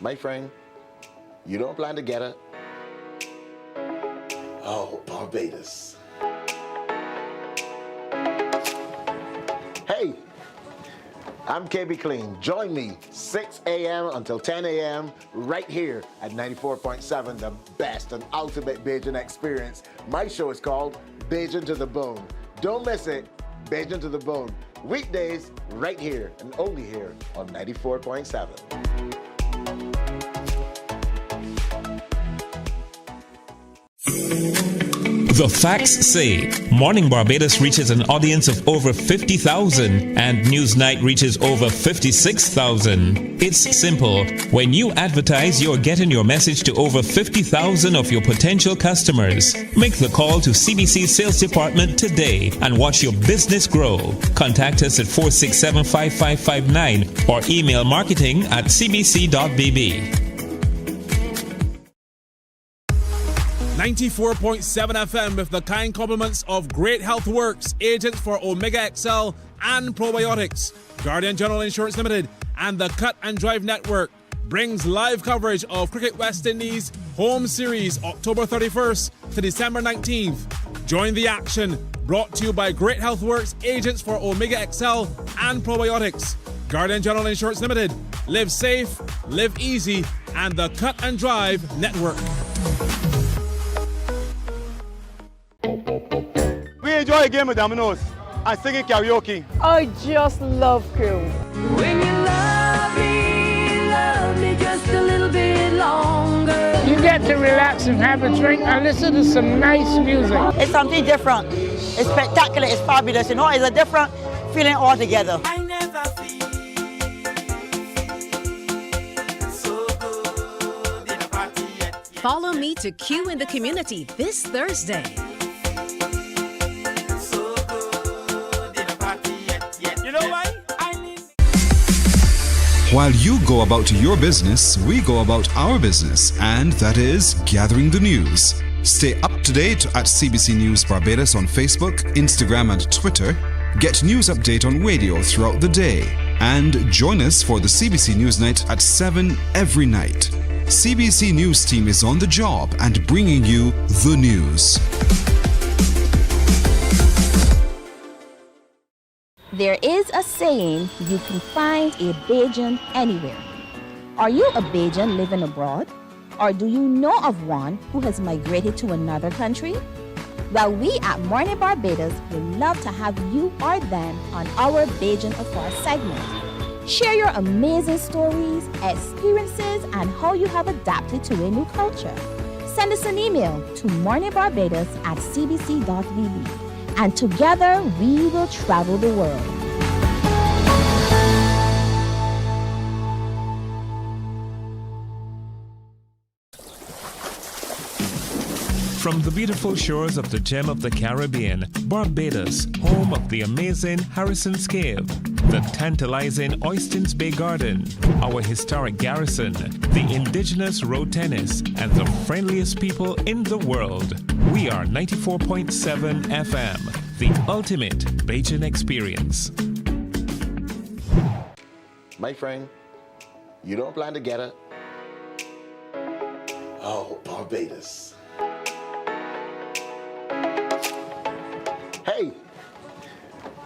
My friend, you don't plan to get it? Oh, Barbados. Hey, I'm KB Clean. Join me 6 a.m. until 10 a.m. right here at 94.7, the best and ultimate Bajan experience. My show is called Bajan to the Bone. Don't miss it, Bajan to the Bone. Weekdays right here and only here on 94.7. The facts say Morning Barbados reaches an audience of over 50,000 and Newsnight reaches over 56,000. It's simple. When you advertise, you're getting your message to over 50,000 of your potential customers. Make the call to CBC Sales Department today and watch your business grow. Contact us at 467-5559 or email marketing@cbc.bb. 94.7 FM with the kind compliments of Great Health Works, agents for Omega XL and Probiotics, Guardian General Insurance Limited, and the Cut and Drive Network brings live coverage of Cricket West Indies Home Series October 31st to December 19th. Join the action, brought to you by Great Health Works, agents for Omega XL and Probiotics, Guardian General Insurance Limited. Live safe, live easy, and the Cut and Drive Network. We enjoy a game of dominoes and singing karaoke. I just love crew. When you love me just a little bit longer. You get to relax and have a drink and listen to some nice music. It's something different. It's spectacular. It's fabulous. You know, it's a different feeling altogether. I never feel so good in a party yet. Follow me to Q in the Community this Thursday. While you go about your business, we go about our business, and that is gathering the news. Stay up to date at CBC News Barbados on Facebook, Instagram, and Twitter. Get news update on radio throughout the day. And join us for the CBC News Night at 7 every night. CBC News team is on the job and bringing you the news. There is a saying, you can find a Bajan anywhere. Are you a Bajan living abroad? Or do you know of one who has migrated to another country? Well, we at Mornin Barbados would love to have you or them on our Bajan Affair segment. Share your amazing stories, experiences, and how you have adapted to a new culture. Send us an email to morninbarbados@cbc.bb. And together we will travel the world. From the beautiful shores of the gem of the Caribbean, Barbados, home of the amazing Harrison's Cave, the tantalizing Oystins Bay Garden, our historic garrison, the indigenous road tennis, and the friendliest people in the world. We are 94.7 FM, the ultimate Bajan experience. My friend, you don't plan to get it? Oh, Barbados. Hey,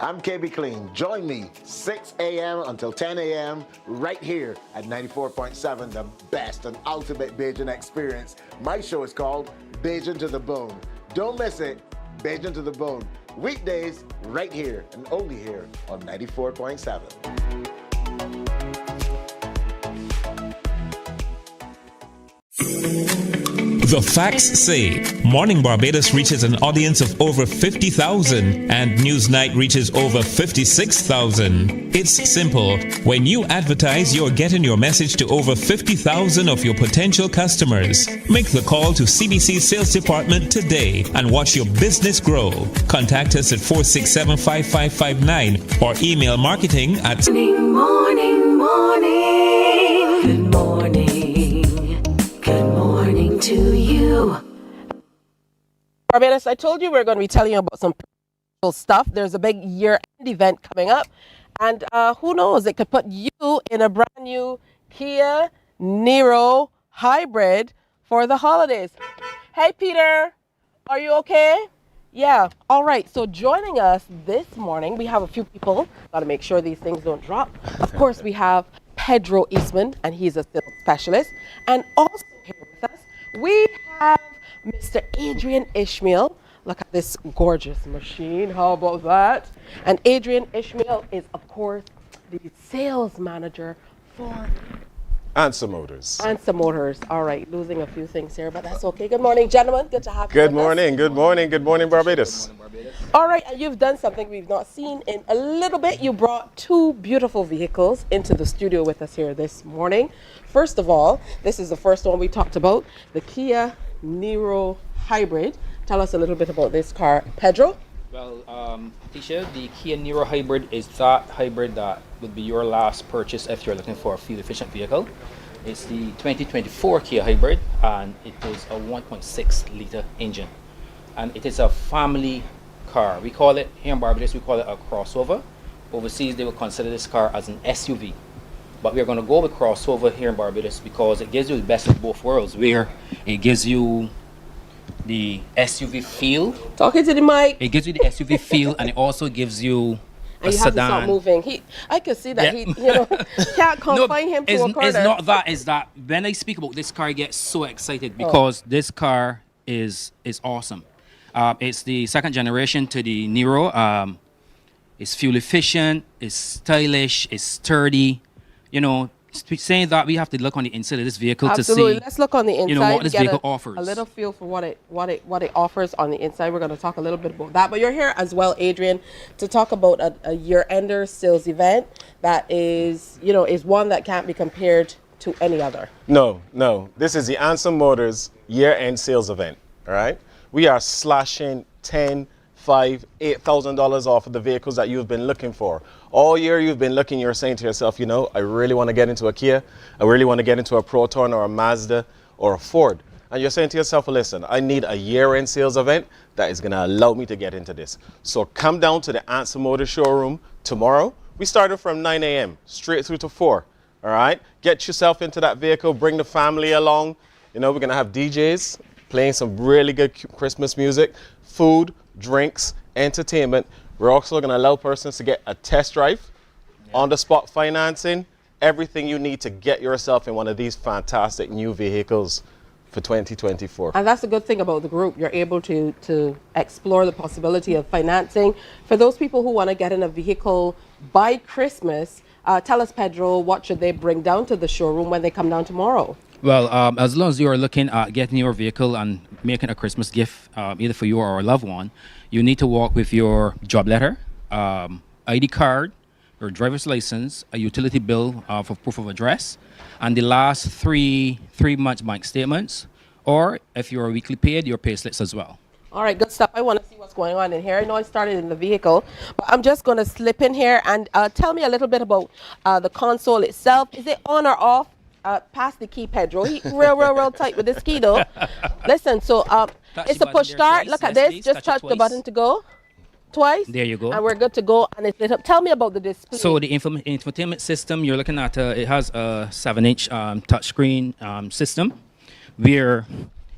I'm KB Clean. Join me 6 a.m. until 10 a.m. right here at 94.7, the best and ultimate Bajan experience. My show is called Bajan to the Bone. Don't miss it, Bajan to the Bone. Weekdays right here and only here on 94.7. The facts say Morning Barbados reaches an audience of over 50,000 and Newsnight reaches over 56,000. It's simple. When you advertise, you're getting your message to over 50,000 of your potential customers. Make the call to CBC Sales Department today and watch your business grow. Contact us at 467-5559 or email marketing@. Morning. Good morning. Good morning to you. Barbados, I told you we are going to be telling you about some cool stuff. There's a big year-end event coming up, and who knows, it could put you in a brand new Kia Niro hybrid for the holidays. Hey, Peter, are you okay? Yeah, all right. So joining us this morning, we have a few people. Got to make sure these things don't drop. Of course, we have Pedro Eastman, and he's a sales specialist. And also here with us, we have Mr. Adrian Ishmael. Look at this gorgeous machine. How about that? And Adrian Ishmael is, of course, the sales manager for Answer Motors. Answer Motors. All right, losing a few things here, but that's okay. Good morning, gentlemen. Good to have you. Good morning. Good morning. Good morning, Barbados. All right, and you've done something we've not seen in a little bit. You brought two beautiful vehicles into the studio with us here this morning. First of all, this is the first one we talked about, the Kia Niro Hybrid. Tell us a little bit about this car, Pedro. Well, Tisha, the Kia Niro Hybrid is that hybrid that would be your last purchase if you're looking for a fuel-efficient vehicle. It's the 2024 Kia Hybrid, and it is a 1.6-liter engine. And it is a family car. We call it, here in Barbados, we call it a crossover. Overseas, they will consider this car as an SUV. But we're going to go with crossover here in Barbados because it gives you the best of both worlds, where it gives you the SUV feel. Talking to the mic. It gives you the SUV feel, and it also gives you and a you have sedan. to stop moving. I can see that he, can't confine him to a corner. It's not that. It's that when I speak about this car, I get so excited because this car is awesome. It's the second generation to the Niro. It's fuel efficient. It's stylish. It's sturdy. You know, saying that, we have to look on the inside of this vehicle to see. Let's look on the inside. What this vehicle offers. A little feel for what it offers on the inside. We're going to talk a little bit about that. But you're here as well, Adrian, to talk about a year-ender sales event that is, is one that can't be compared to any other. No. This is the Answer Motors year-end sales event. All right. We are slashing $10,000, $5,000, $8,000 off of the vehicles that you've been looking for. All year you've been looking, you're saying to yourself, I really want to get into a Kia. I really want to get into a Proton or a Mazda or a Ford. And you're saying to yourself, well, listen, I need a year-end sales event that is going to allow me to get into this. So come down to the Answer Motors showroom tomorrow. We started from 9 a.m. straight through to 4. All right? Get yourself into that vehicle. Bring the family along. We're going to have DJs playing some really good Christmas music, food, drinks, entertainment. We're also going to allow persons to get a test drive, on-the-spot financing, everything you need to get yourself in one of these fantastic new vehicles for 2024. And that's the good thing about the group. You're able to explore the possibility of financing. For those people who want to get in a vehicle by Christmas, tell us, Pedro, what should they bring down to the showroom when they come down tomorrow? Well, as long as you are looking at getting your vehicle and making a Christmas gift, either for you or a loved one, you need to walk with your job letter, ID card, your driver's license, a utility bill for proof of address, and the last three months bank statements, or if you're weekly paid, your pay slips as well. All right, good stuff. I want to see what's going on in here. I know I started in the vehicle, but I'm just going to slip in here and tell me a little bit about the console itself. Is it on or off? Pass the key, Pedro. He real tight with this key, though. Listen, so it's a push start. Look at this. Just touch the button to go. Twice. There you go. And we're good to go. And it's lit up. Tell me about the display. So the infotainment system, you're looking at, it has a 7-inch touchscreen system where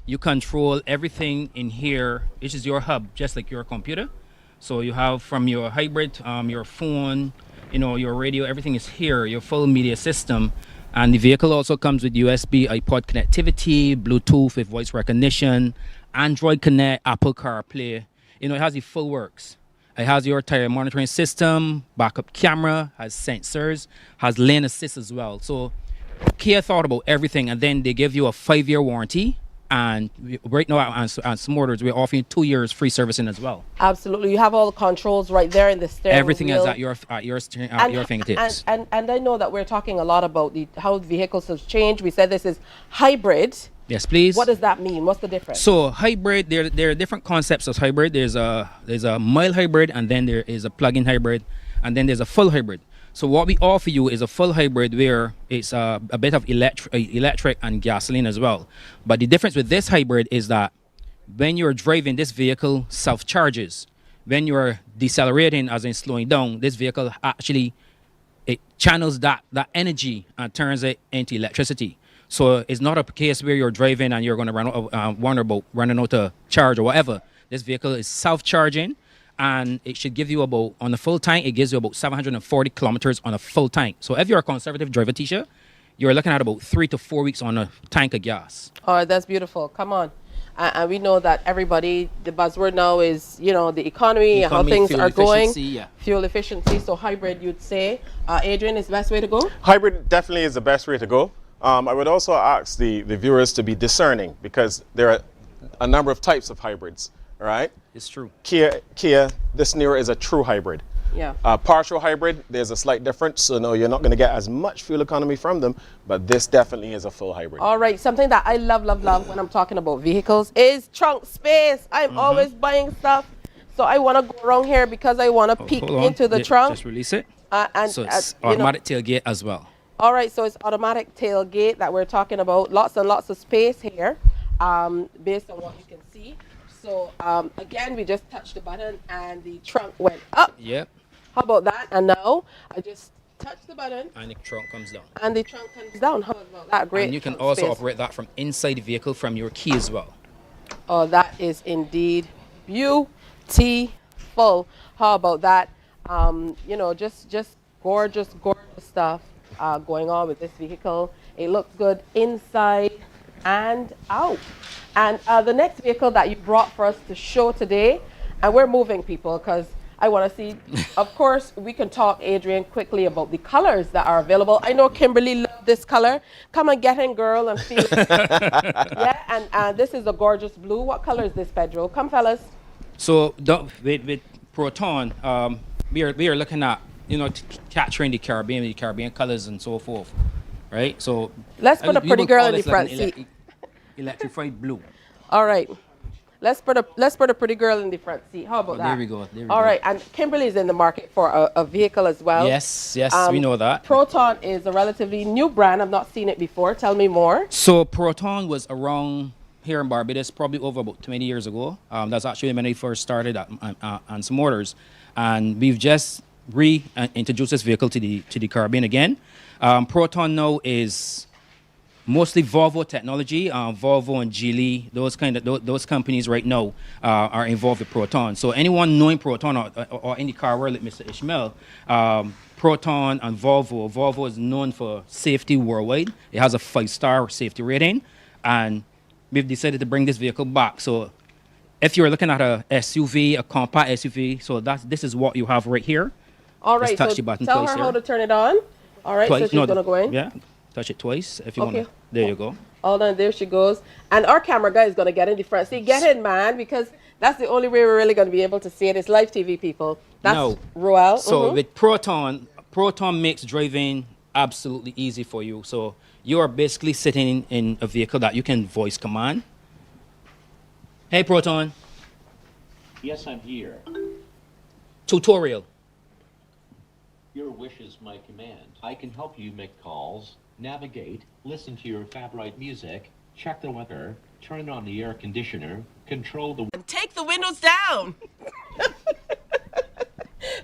you control everything in here. This is your hub, just like your computer. So you have from your hybrid, your phone, your radio, everything is here, your full media system. And the vehicle also comes with USB, iPod connectivity, Bluetooth with voice recognition, Android Connect, Apple CarPlay. It has the full works. It has your tire monitoring system, backup camera, has sensors, has lane assist as well. So Kia thought about everything, and then they give you a 5-year warranty. And right now on some orders, we're offering 2 years free servicing as well. Absolutely. You have all the controls right there in the steering Everything wheel. is at your fingertips. And I know that we're talking a lot about how vehicles have changed. We said this is hybrid. Yes, please. What does that mean? What's the difference? So hybrid, there are different concepts of hybrid. There's a mild hybrid, and then there is a plug-in hybrid, and then there's a full hybrid. So what we offer you is a full hybrid where it's a bit of electric and gasoline as well. But the difference with this hybrid is that when you're driving, this vehicle self-charges. When you're decelerating, as in slowing down, this vehicle actually, it channels that energy and turns it into electricity. So it's not a case where you're driving and you're going to wonder about running out of charge or whatever. This vehicle is self-charging. And it should give you about, on a full tank, it gives you about 740 kilometers on a full tank. So if you're a conservative driver, Tisha, you're looking at about 3 to 4 weeks on a tank of gas. Oh, that's beautiful. Come on. And we know that everybody, the buzzword now is, the economy how things are going. Yeah. Fuel efficiency. So hybrid, you'd say. Adrian, is the best way to go? Hybrid definitely is the best way to go. I would also ask the viewers to be discerning because there are a number of types of hybrids, all right? It's true. Kia, this Niro is a true hybrid. Yeah. Partial hybrid, there's a slight difference, so no, you're not going to get as much fuel economy from them, but this definitely is a full hybrid. All right, something that I love when I'm talking about vehicles is trunk space. I'm always buying stuff, so I want to go around here because I want to peek into the trunk. Just release it. So it's automatic tailgate as well. All right, so it's automatic tailgate that we're talking about. Lots and lots of space here, based on what you can see. So again, we just touched the button and the trunk went up. Yep. How about that? And now I just touch the button. And the trunk comes down. And the trunk comes down. How about that? Great. And you can also operate that from inside the vehicle from your key as well. Oh, that is indeed beautiful. How about that? You know, just gorgeous stuff going on with this vehicle. It looks good inside and out. And the next vehicle that you brought for us to show today, and we're moving people because I want to see, of course, we can talk, Adrian, quickly about the colors that are available. I know Kimberly loved this color. Come and get in, girl, and feel it. Yeah, and this is a gorgeous blue. What color is this, Pedro? Come, fellas. So with Proton, we are looking at, you know, capturing the Caribbean colors and so forth, right? So let's put a pretty girl in the front seat. Electrified blue. All right. Let's put a pretty girl in the front seat. How about that? There we go. All right, and Kimberly is in the market for a vehicle as well. Yes, we know that. Proton is a relatively new brand. I've not seen it before. Tell me more. So Proton was around here in Barbados probably over about 20 years ago. That's actually when I first started on some motors, and we've just reintroduced this vehicle to the Caribbean again. Proton now is mostly Volvo technology. Volvo and Geely, those companies right now are involved with Proton. So anyone knowing Proton or in the car world like Mr. Ishmael, Proton and Volvo is known for safety worldwide. It has a 5-star safety rating, and we've decided to bring this vehicle back. So if you're looking at a SUV, a compact SUV, so this is what you have right here. All right, touch so the button tell her how to turn it on. All right, so she's going to go in. Yeah, touch it twice if you want to. There you go. Hold on, there she goes. And our camera guy is going to get in the front seat. Get in, man, because that's the only way we're really going to be able to see it. It's live TV, people. That's Roel. So with Proton makes driving absolutely easy for you. So you are basically sitting in a vehicle that you can voice command. Hey, Proton. Yes, I'm here. Tutorial. Your wish is my command. I can help you make calls, navigate, listen to your favorite music, check the weather, turn on the air conditioner, control the... And take the windows down.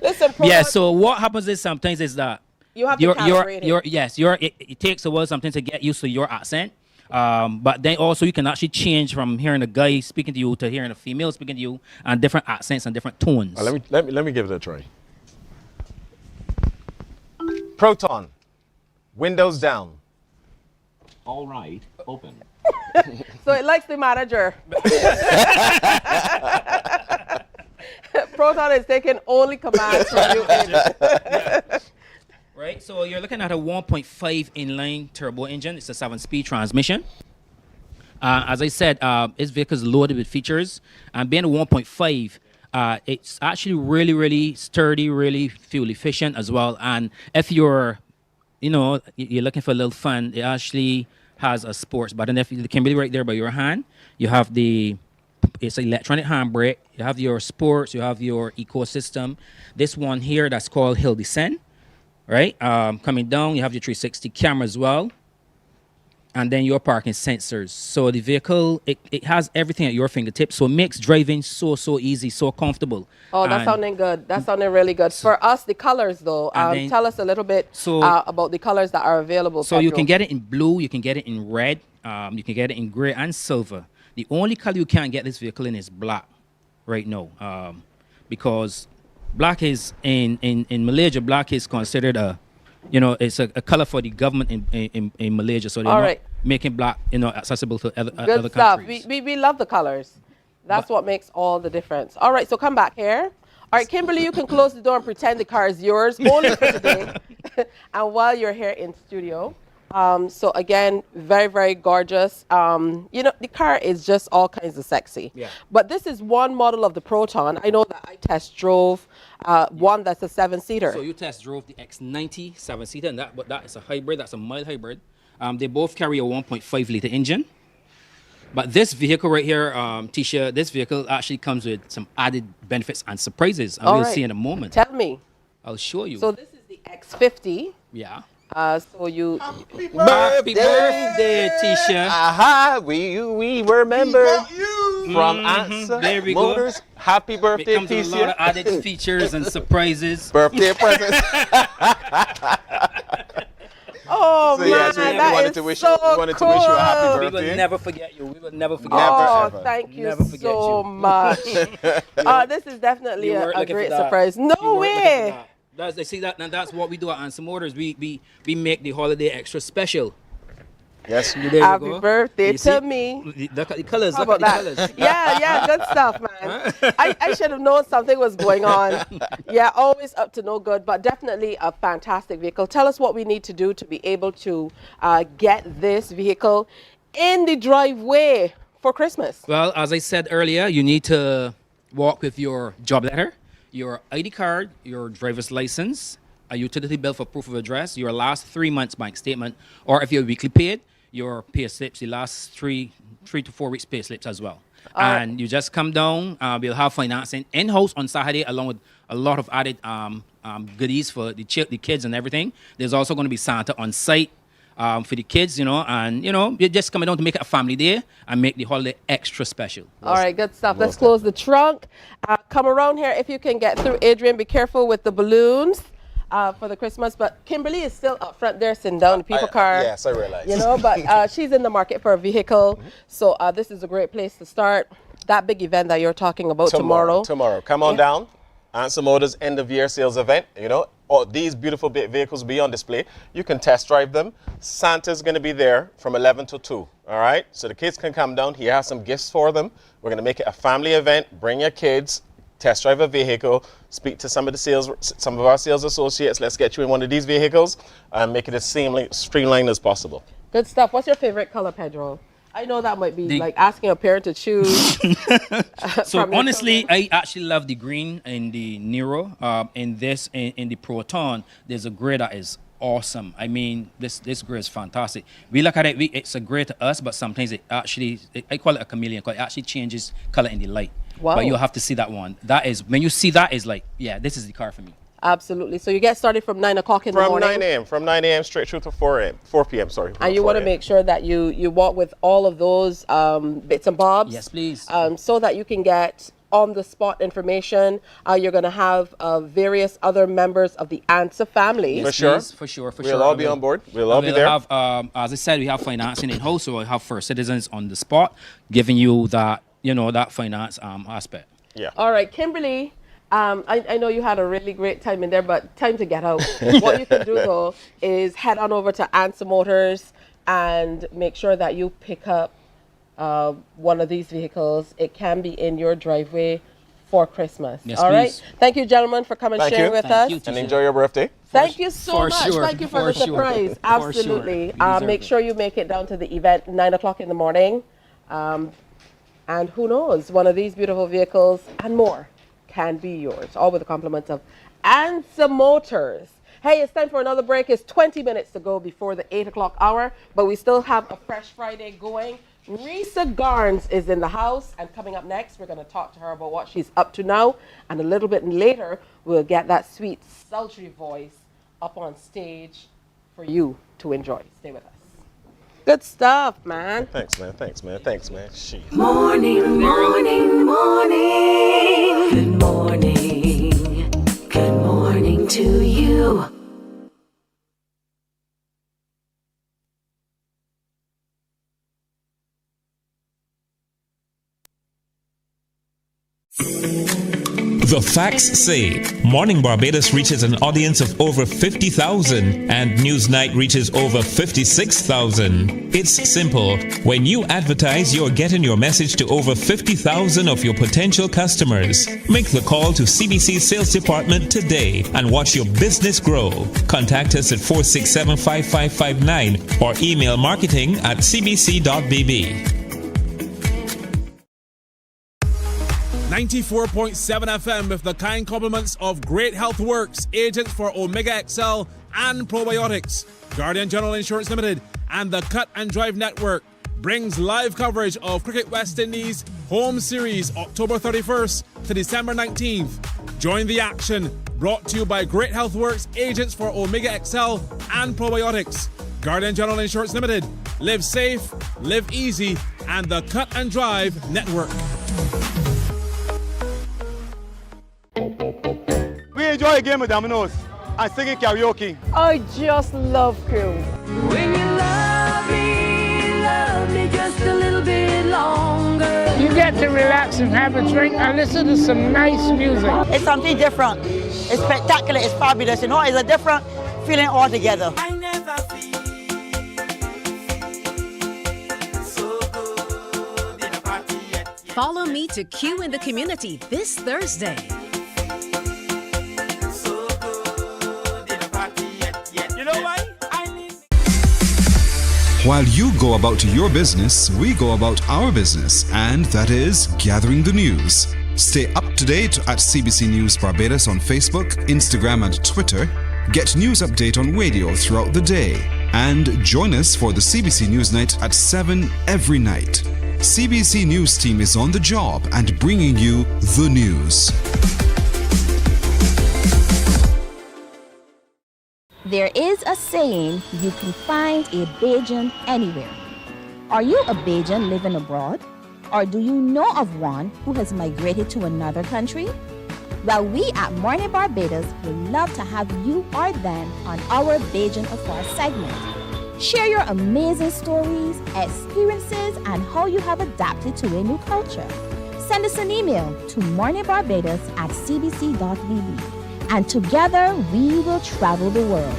Listen, yeah, so what happens is sometimes is that you have to calibrate it. It takes a while sometimes to get used to your accent. But then also you can actually change from hearing a guy speaking to you to hearing a female speaking to you, and different accents and different tones. Let me give it a try. Proton, windows down. All right, open. So it likes the manager. Proton is taking only commands from you. Right, so you're looking at a 1.5 inline turbo engine. It's a 7-speed transmission. As I said, this vehicle is loaded with features, and being a 1.5, it's actually really, really sturdy, really fuel efficient as well. And if you're, you're looking for a little fun, it actually has a sports button. If you can be right there by your hand, you have it's an electronic handbrake. You have your sports, you have your ecosystem. This one here, that's called hill descent, right? Coming down, you have your 360 camera as well. And then your parking sensors. So the vehicle, it has everything at your fingertips. So it makes driving so easy, so comfortable. Oh, that's sounding good. That's sounding really good. For us, the colors though, tell us a little bit about the colors that are available. So you can get it in blue, you can get it in red, you can get it in gray and silver. The only color you can't get this vehicle in is black right now. Because black is, in Malaysia, black is considered it's a color for the government in Malaysia, so they're not making black, accessible to other countries. We love the colors. That's what makes all the difference. All right, so come back here. All right, Kimberly, you can close the door and pretend the car is yours only for today. And while you're here in studio, So again, very, very gorgeous. You know, the car is just all kinds of sexy. Yeah. But this is one model of the Proton. I know that I test drove one that's a 7-seater. So you test drove the X90 7-seater, and that is a hybrid. That's a mild hybrid. They both carry a 1.5 liter engine. But this vehicle right here, Tisha, this vehicle actually comes with some added benefits and surprises, and All we'll right. see in a moment. Tell me. I'll show you. So this is the X50. Yeah. So you. Happy birthday, Tisha. Aha, we remember from Answer There we Motors. go. Happy birthday, It comes with a lot of Tisha. added features and surprises. Birthday presents. Oh So, man, yes, we that wanted is to wish so you- we wanted to wish you a happy cool. We birthday. will never forget you. We will never forget Oh, ever. thank you Never forget so you. much. This is definitely You a weren't looking for great that. surprise. You No weren't looking for way. that. They see that, and that's what we do at Answer Motors. We make the holiday extra special. Yes. There you Happy go. birthday You see? to me. Look at the colors. How Look about at the that? colors. Yeah, good stuff, man. I should have known something was going on. Yeah, always up to no good, but definitely a fantastic vehicle. Tell us what we need to do to be able to get this vehicle in the driveway for Christmas. Well, as I said earlier, you need to walk with your job letter, your ID card, your driver's license, a utility bill for proof of address, your last 3 months bank statement, or if you're weekly paid, your pay slips, the last three to 4 weeks pay slips as well. And you just come down. We'll have financing in-house on Saturday, along with a lot of added goodies for the kids and everything. There's also going to be Santa on site for the kids, and you're just coming down to make it a family day and make the holiday extra special. All right, good stuff. Let's close the trunk. Come around here if you can get through. Adrian, be careful with the balloons for the Christmas. But Kimberly is still up front there, sitting down in the people car. Yes, I realize. But she's in the market for a vehicle. So this is a great place to start that big event that you're talking about tomorrow. Tomorrow. Come on down. Answer Motors end of year sales event. All these beautiful vehicles will be on display. You can test drive them. Santa's going to be there from 11 to 2. All right. So the kids can come down. He has some gifts for them. We're going to make it a family event. Bring your kids. Test drive a vehicle. Speak to some of our sales associates. Let's get you in one of these vehicles and make it as streamlined as possible. Good stuff. What's your favorite color, Pedro? I know that might be like asking a parent to choose. So honestly, I actually love the green in the Nero. In the Proton, there's a gray that is awesome. I mean, this gray is fantastic. We look at it, it's a gray to us, but sometimes I call it a chameleon, because it actually changes color in the light. Wow. But you'll have to see that one. That is, when you see that, is like, yeah, this is the car for me. Absolutely. So you get started from 9 o'clock in the morning. From 9 a.m. straight through to 4 p.m. Sorry. And you want to make sure that you walk with all of those bits and bobs. Yes, please. So that you can get on-the-spot information. You're going to have various other members of the Answer family. Yes, for sure. We'll all be on board. We'll all be there. Have, as I said, we have financing in-house, so we'll have First Citizens on the spot, giving you that, that finance aspect. Yeah. All right, Kimberly. I know you had a really great time in there, but time to get out. What you can do, though, is head on over to Answer Motors and make sure that you pick up one of these vehicles. It can be in your driveway for Christmas. Yes, all right? please. Thank you, gentlemen, for coming and sharing with us. And enjoy your birthday. Thank you so much. sure. Thank you for For the surprise. sure. Absolutely. For sure. You deserve Make it. sure you make it down to the event 9 o'clock in the morning. And who knows, one of these beautiful vehicles and more can be yours, all with the compliments of Answer Motors. Hey, it's time for another break. It's 20 minutes to go before the 8 o'clock hour, but we still have a Fresh Friday going. Risa Garnes is in the house, and coming up next, we're going to talk to her about what she's up to now, and a little bit later, we'll get that sweet, sultry voice up on stage for you to enjoy. Stay with us. Good stuff, man. Thanks, man. Jeez. Morning, morning, morning. Good morning. Good morning to you. The facts say Morning Barbados reaches an audience of over 50,000 and Newsnight reaches over 56,000. It's simple. When you advertise, you're getting your message to over 50,000 of your potential customers. Make the call to CBC Sales Department today and watch your business grow. Contact us at 467-5559 or email marketing@cbc.bb. 94.7 FM with the kind compliments of Great Health Works, agents for Omega XL and Probiotics, Guardian General Insurance Limited, and the Cut and Drive Network brings live coverage of Cricket West Indies Home Series October 31st to December 19th. Join the action, brought to you by Great Health Works, agents for Omega XL and Probiotics, Guardian General Insurance Limited. Live safe, live easy, and the Cut and Drive Network. We enjoy a game of dominoes and singing karaoke. I just love crew. When you love me just a little bit longer. You get to relax and have a drink and listen to some nice music. It's something different. It's spectacular. It's fabulous. You know, it's a different feeling altogether. I never feel so good in a party yet. Follow me to Q in the Community this Thursday. While you go about your business, we go about our business, and that is gathering the news. Stay up to date at CBC News Barbados on Facebook, Instagram, and Twitter. Get news update on radio throughout the day. And join us for the CBC News Night at 7 every night. CBC News team is on the job and bringing you the news. There is a saying, you can find a Bajan anywhere. Are you a Bajan living abroad? Or do you know of one who has migrated to another country? Well, we at Mornin Barbados would love to have you or them on our Bajan Affairs segment. Share your amazing stories, experiences, and how you have adapted to a new culture. Send us an email to morninbarbados@cbc.bb. And together we will travel the world.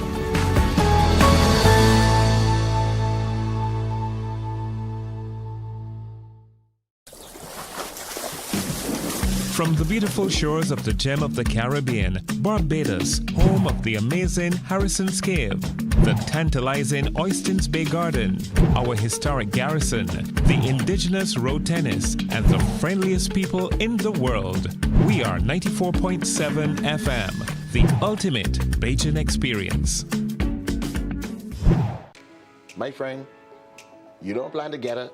From the beautiful shores of the gem of the Caribbean, Barbados, home of the amazing Harrison's Cave, the tantalizing Oystins Bay Garden, our historic garrison, the indigenous road tennis, and the friendliest people in the world. We are 94.7 FM, the ultimate Bajan experience. My friend, you don't plan to get it?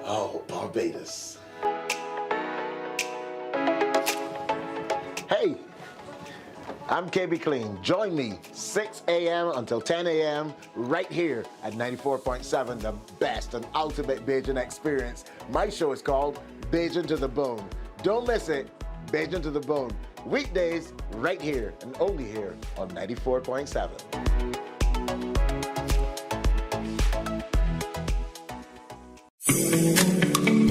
Oh, Barbados. Hey, I'm KB Clean. Join me 6 a.m. until 10 a.m. right here at 94.7, the best and ultimate Bajan experience. My show is called Bajan to the Bone. Don't miss it, Bajan to the Bone. Weekdays right here and only here on 94.7.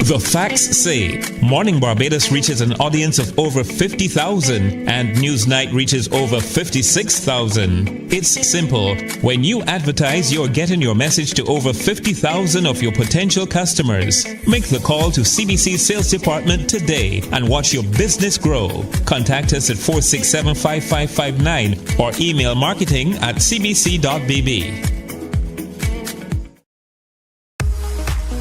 The facts say Morning Barbados reaches an audience of over 50,000 and Newsnight reaches over 56,000. It's simple. When you advertise, you're getting your message to over 50,000 of your potential customers. Make the call to CBC Sales Department today and watch your business grow. Contact us at 467-5559 or email marketing@cbc.bb.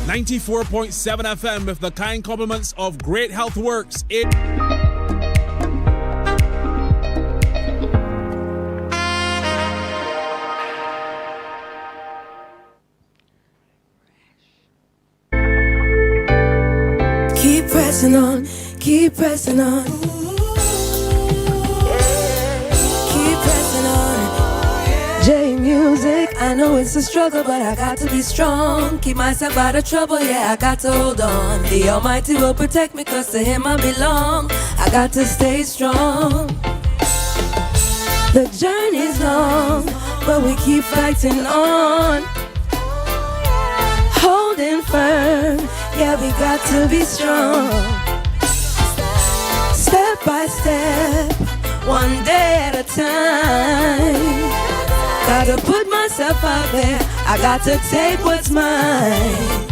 94.7 FM with the kind compliments of Great Health Works. Keep pressing on, keep pressing on. Keep pressing on. J Music, I know it's a struggle, but I got to be strong. Keep myself out of trouble, yeah, I got to hold on. The Almighty will protect me, cause to Him I belong. I got to stay strong. The journey's long, but we keep fighting on. Holding firm, yeah, we got to be strong. by step, one day at a time. Gotta put myself out there, I got to take what's mine.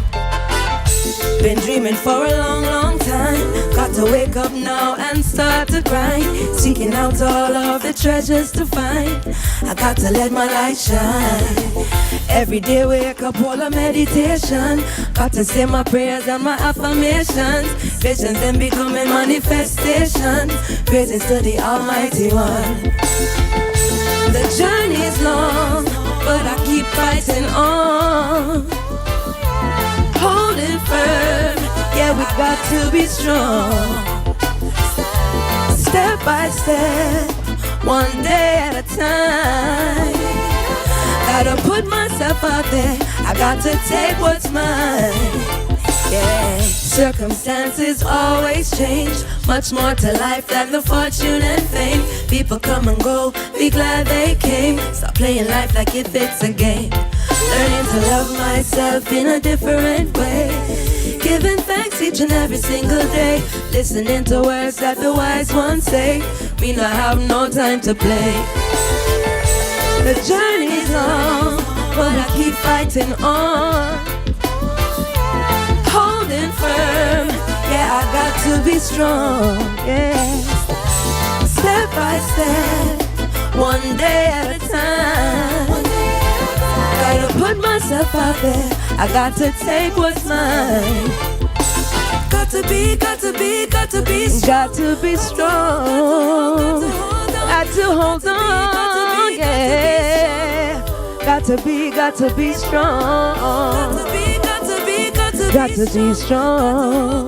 Been dreaming for a long, long time. Got to wake up now and start to grind. Seeking out all of the treasures to find. I got to let my light shine. Every day wake up, all of meditation. Got to say my prayers and my affirmations. Visions then becoming manifestations. Praises to the Almighty One. The journey's long, but I keep fighting on. Holding firm, yeah, we got to be strong. Step by step, one day at a time. Gotta put myself out there, I got to take what's mine. Yeah, circumstances always change. Much more to life than the fortune and fame. People come and go, be glad they came. Stop playing life like if it's a game. Learning to love myself in a different way. Giving thanks each and every single day. Listening to words that the wise ones say. Me not have no time to play. The journey's long, but I keep fighting on. Holding firm, yeah, I got to be strong, yeah. Step by step, one day at a time. Gotta put myself out there, I got to take what's mine. Got to be strong. Got to be strong. Got to hold on, yeah. Got to be strong. Got to be strong.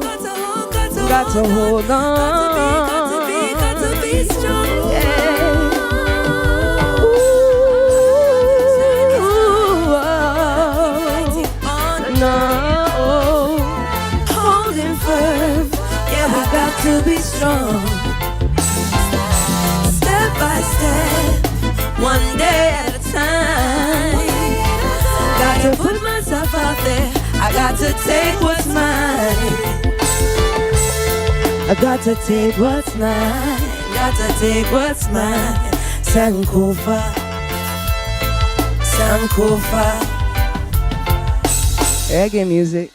Got to hold on. Got to be strong. Yeah. No. Holding firm. Yeah, we got to be strong. Step by step, one day at a time. Got to put myself out there. I got to take what's mine. I got to take what's mine. Got to take what's mine. Sankofa, Sankofa. Reggae music.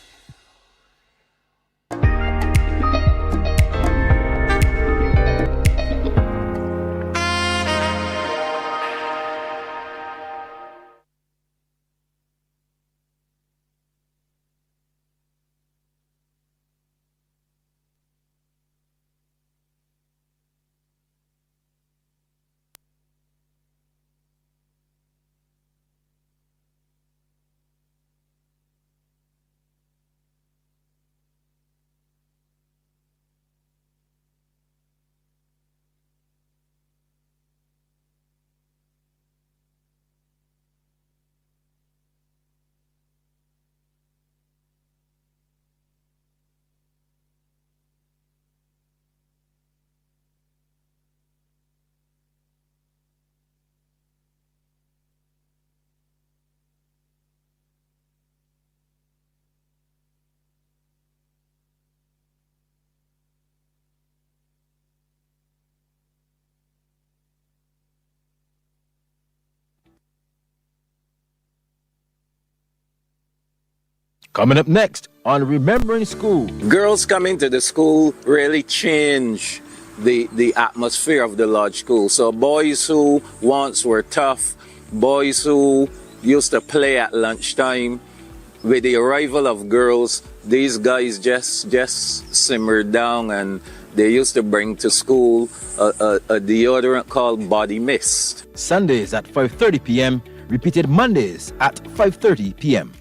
Coming up next on Remembering School. Girls coming to the school really change the atmosphere of the large school. So boys who once were tough, boys who used to play at lunchtime, with the arrival of girls, these guys just simmered down, and they used to bring to school a deodorant called Body Mist. Sundays at 5:30 p.m., repeated Mondays at 5:30 p.m.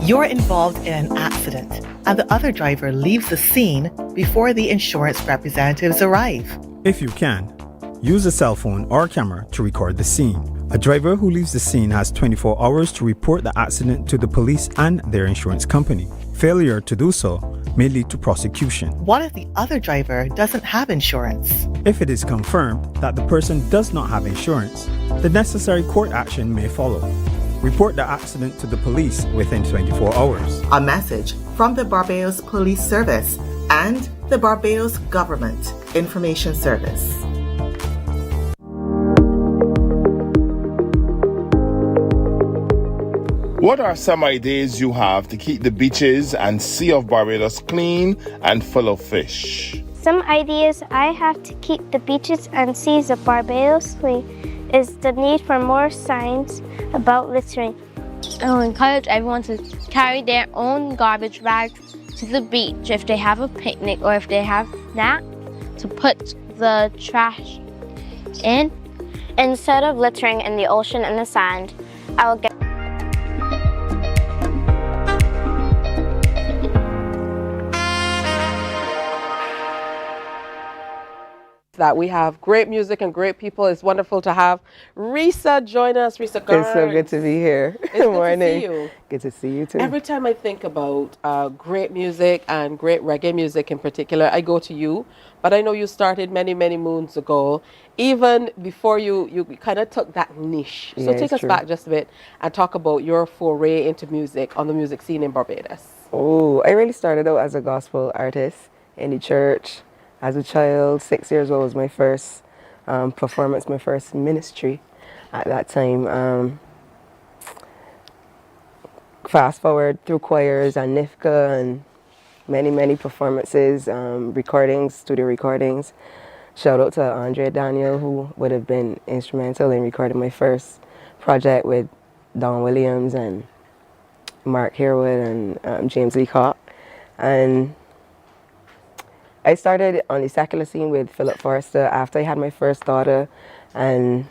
You're involved in an accident, and the other driver leaves the scene before the insurance representatives arrive. If you can, use a cell phone or camera to record the scene. A driver who leaves the scene has 24 hours to report the accident to the police and their insurance company. Failure to do so may lead to prosecution. What if the other driver doesn't have insurance? If it is confirmed that the person does not have insurance, the necessary court action may follow. Report the accident to the police within 24 hours. A message from the Barbados Police Service and the Barbados Government Information Service. What are some ideas you have to keep the beaches and sea of Barbados clean and full of fish? Some ideas I have to keep the beaches and seas of Barbados clean is the need for more signs about littering. I'll encourage everyone to carry their own garbage bags to the beach if they have a picnic or if they have snacks to put the trash in. Instead of littering in the ocean and the sand, I will get that we have great music and great people. It's wonderful to have Risa join us. Risa Garnes. It's so good to be here. Good morning. To see you. Good to see you too. Every time I think about great music and great reggae music in particular, I go to you. But I know you started many, many moons ago, even before you kind of took that niche. So take us back just a bit and talk about your foray into music on the music scene in Barbados. Oh, I really started out as a gospel artist in the church. As a child, 6 years old was my first performance, my first ministry at that time. Fast forward through choirs and NIFCA and many, many performances, recordings, studio recordings. Shout out to Andre Daniel, who would have been instrumental in recording my first project with Don Williams and Mark Harewood and James Leacock. And I started on the secular scene with Philip Forrester after I had my first daughter and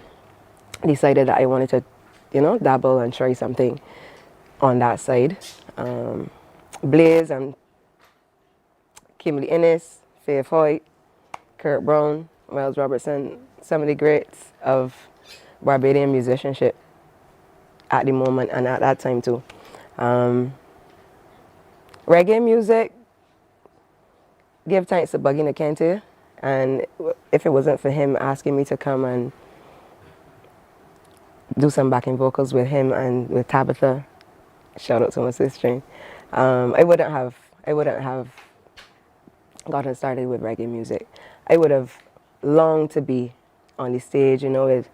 decided that I wanted to, dabble and try something on that side. Blaze and Kimberly Innes, Faith Hoyt, Kurt Brown, Miles Robertson, some of the greats of Barbadian musicianship at the moment and at that time too. Reggae music, give thanks to Buggy Nakente, and if it wasn't for him asking me to come and do some backing vocals with him and with Tabitha, shout out to my sister, I wouldn't have gotten started with reggae music. I would have longed to be on the stage, with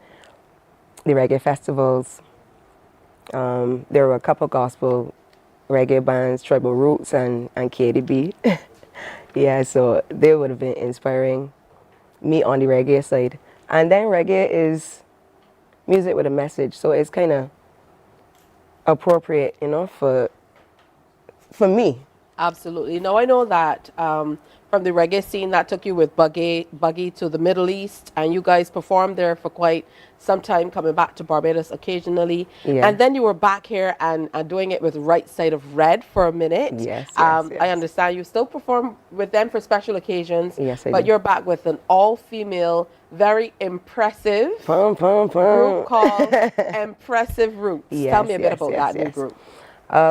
the reggae festivals. There were a couple gospel reggae bands, Tribal Roots and KDB. Yeah, so they would have been inspiring me on the reggae side. And then reggae is music with a message, so it's kind of appropriate, for me. Absolutely. Now I know that from the reggae scene that took you with Buggy to the Middle East, and you guys performed there for quite some time, coming back to Barbados occasionally. Yeah. And then you were back here and doing it with Right Side of Red for a minute. Yes, yes. I understand you still perform with them for special occasions. Yes, I but do. You're back with an all-female, very impressive group called Impressive Roots. Yes, Tell me a bit about that new group.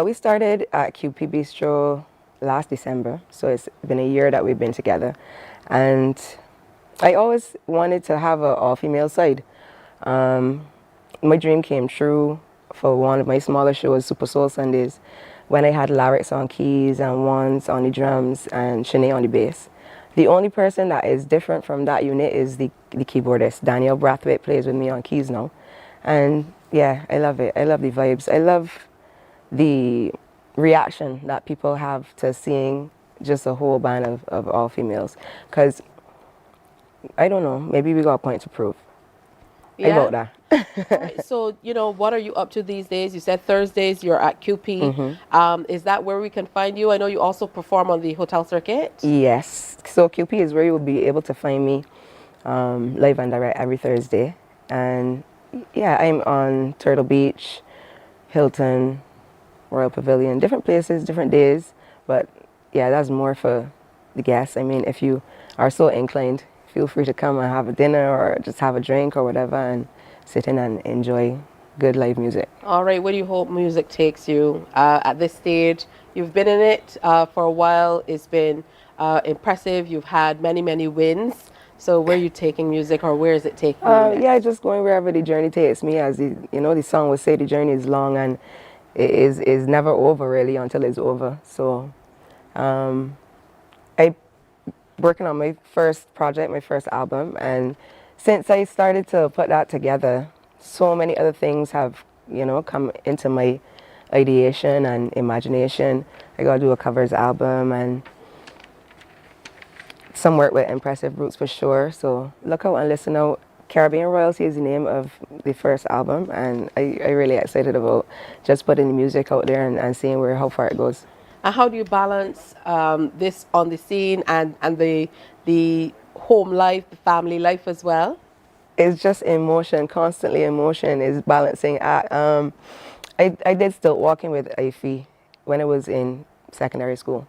We started at QP Bistro last December, so it's been a year that we've been together. And I always wanted to have an all-female side. My dream came true for one of my smaller shows, Super Soul Sundays, when I had Larix on keys and Wands on the drums and Shanae on the bass. The only person that is different from that unit is the keyboardist. Daniel Brathwaite plays with me on keys now. And yeah, I love it. I love the vibes. I love the reaction that people have to seeing just a whole band of all females. Because, I don't know, maybe we got a point to prove. Yeah. About that. Right, so, what are you up to these days? You said Thursdays you're at QP. Mm-hmm. Is that where we can find you? I know you also perform on the hotel circuit. Yes. So QP is where you will be able to find me live and direct every Thursday. And yeah, I'm on Turtle Beach, Hilton, Royal Pavilion, different places, different days. But yeah, that's more for the guests. I mean, if you are so inclined, feel free to come and have a dinner or just have a drink or whatever and sit in and enjoy good live music. All right, where do you hope music takes you at this stage? You've been in it for a while. It's been impressive. You've had many, many wins. So where are you taking music, or where is it taking you next? Yeah, just going wherever the journey takes me. As the song would say, the journey is long and it is never over really until it's over. So, I working on my first project, my first album, and since I started to put that together, so many other things have come into my ideation and imagination. I gotta do a covers album and some work with Impressive Roots for sure. So look out and listen out. Caribbean Royalty is the name of the first album, and I really excited about just putting the music out there and seeing how far it goes. And how do you balance this on the scene and the home life, the family life as well? It's just emotion, constantly emotion is balancing act. I did stilt walking with Ify when I was in secondary school,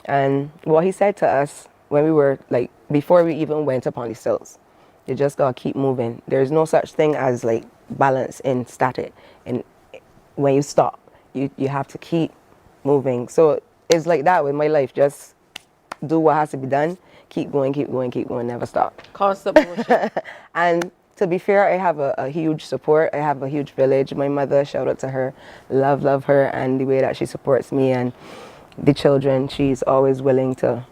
and what he said to us when we were like before we even went up on the stilts, you just gotta keep moving. There's no such thing as like balance in static, and when you stop, you have to keep moving. So it's like that with my life. Just do what has to be done. Keep going, keep going, keep going. Never stop. Constant motion. And to be fair, I have a huge support. I have a huge village. My mother, shout out to her, love her, and the way that she supports me and the children. She's always willing to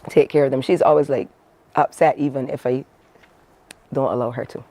take care of them. She's always like upset even if I don't allow her to.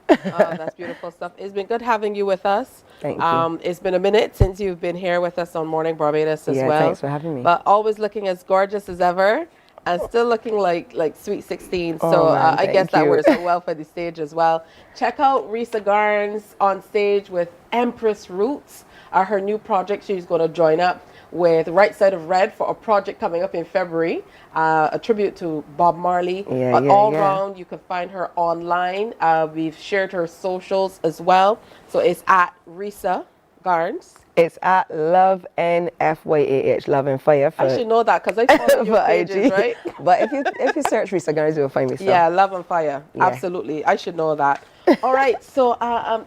Oh, that's beautiful stuff. It's been good having you with us. Thank you. It's been a minute since you've been here with us on Morning Barbados as well. Thanks for having me. But always looking as gorgeous as ever and still looking like Sweet 16. Oh, so man, I guess thank that you. works out well for the stage as well. Check out Risa Garnes on stage with Empress Roots, her new project. She's going to join up with Right Side of Red for a project coming up in February, a tribute to Bob Marley. But all round, you can find her online. We've shared her socials as well. So it's at Risa Garnes. It's at Love NFYAH, Love and Fire. I should know that because I follow your pages, IG. right? But if you search Risa Garnes, you'll find me. So. Yeah, Love and Fire. Yeah. Absolutely. I should know that. All right. So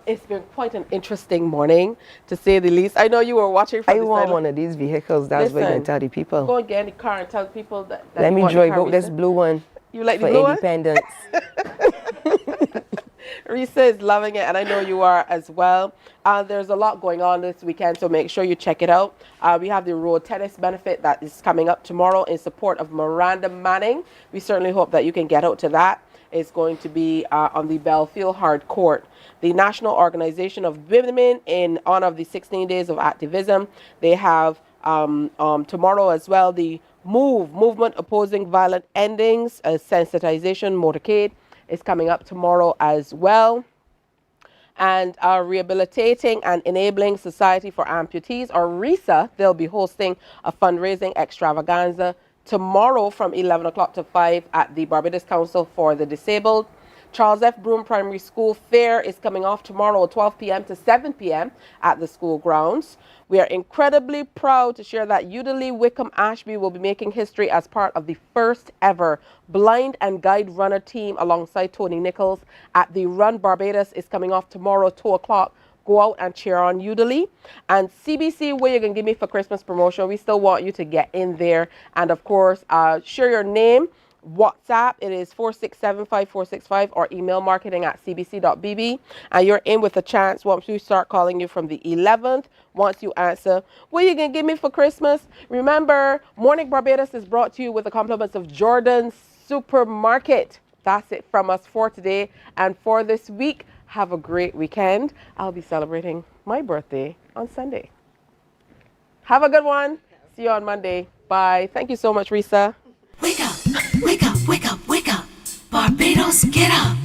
it's been quite an interesting morning, to say the least. I know you were watching from I the want side. one of these vehicles. That's what you can tell the people. Go and get in the car and tell people that Let you me want the drive car, out this Risa. blue one. You like the for blue one? independence. Risa is loving it, and I know you are as well. There's a lot going on this weekend, so make sure you check it out. We have the road tennis benefit that is coming up tomorrow in support of Miranda Manning. We certainly hope that you can get out to that. It's going to be on the Belfield Hard Court. The National Organization of Women, in honor of the 16 Days of Activism, they have tomorrow as well the Movement Opposing Violent Endings, a sensitization motorcade is coming up tomorrow as well. And Rehabilitating and Enabling Society for Amputees, or RISA, they'll be hosting a fundraising extravaganza tomorrow from 11 o'clock to 5 at the Barbados Council for the Disabled. Charles F. Broome Primary School Fair is coming off tomorrow, 12 p.m. to 7 p.m. at the school grounds. We are incredibly proud to share that Udallie Wickham Ashby will be making history as part of the first ever blind and guide runner team alongside Tony Nichols at the Run Barbados. Is coming off tomorrow, 2 o'clock. Go out and cheer on Udallie. And CBC, what you can give me for Christmas promotion, we still want you to get in there. And of course, share your name. WhatsApp, it is 4675465, or email marketing@cbc.bb, and you're in with a chance once we start calling you from the 11th. Once you answer, what are you gonna give me for Christmas? Remember, Morning Barbados is brought to you with the compliments of Jordan's Supermarket. That's it from us for today and for this week. Have a great weekend. I'll be celebrating my birthday on Sunday. Have a good one. See you on Monday. Bye. Thank you so much, Risa. Wake up, wake up, wake up, wake up. Barbados, get up.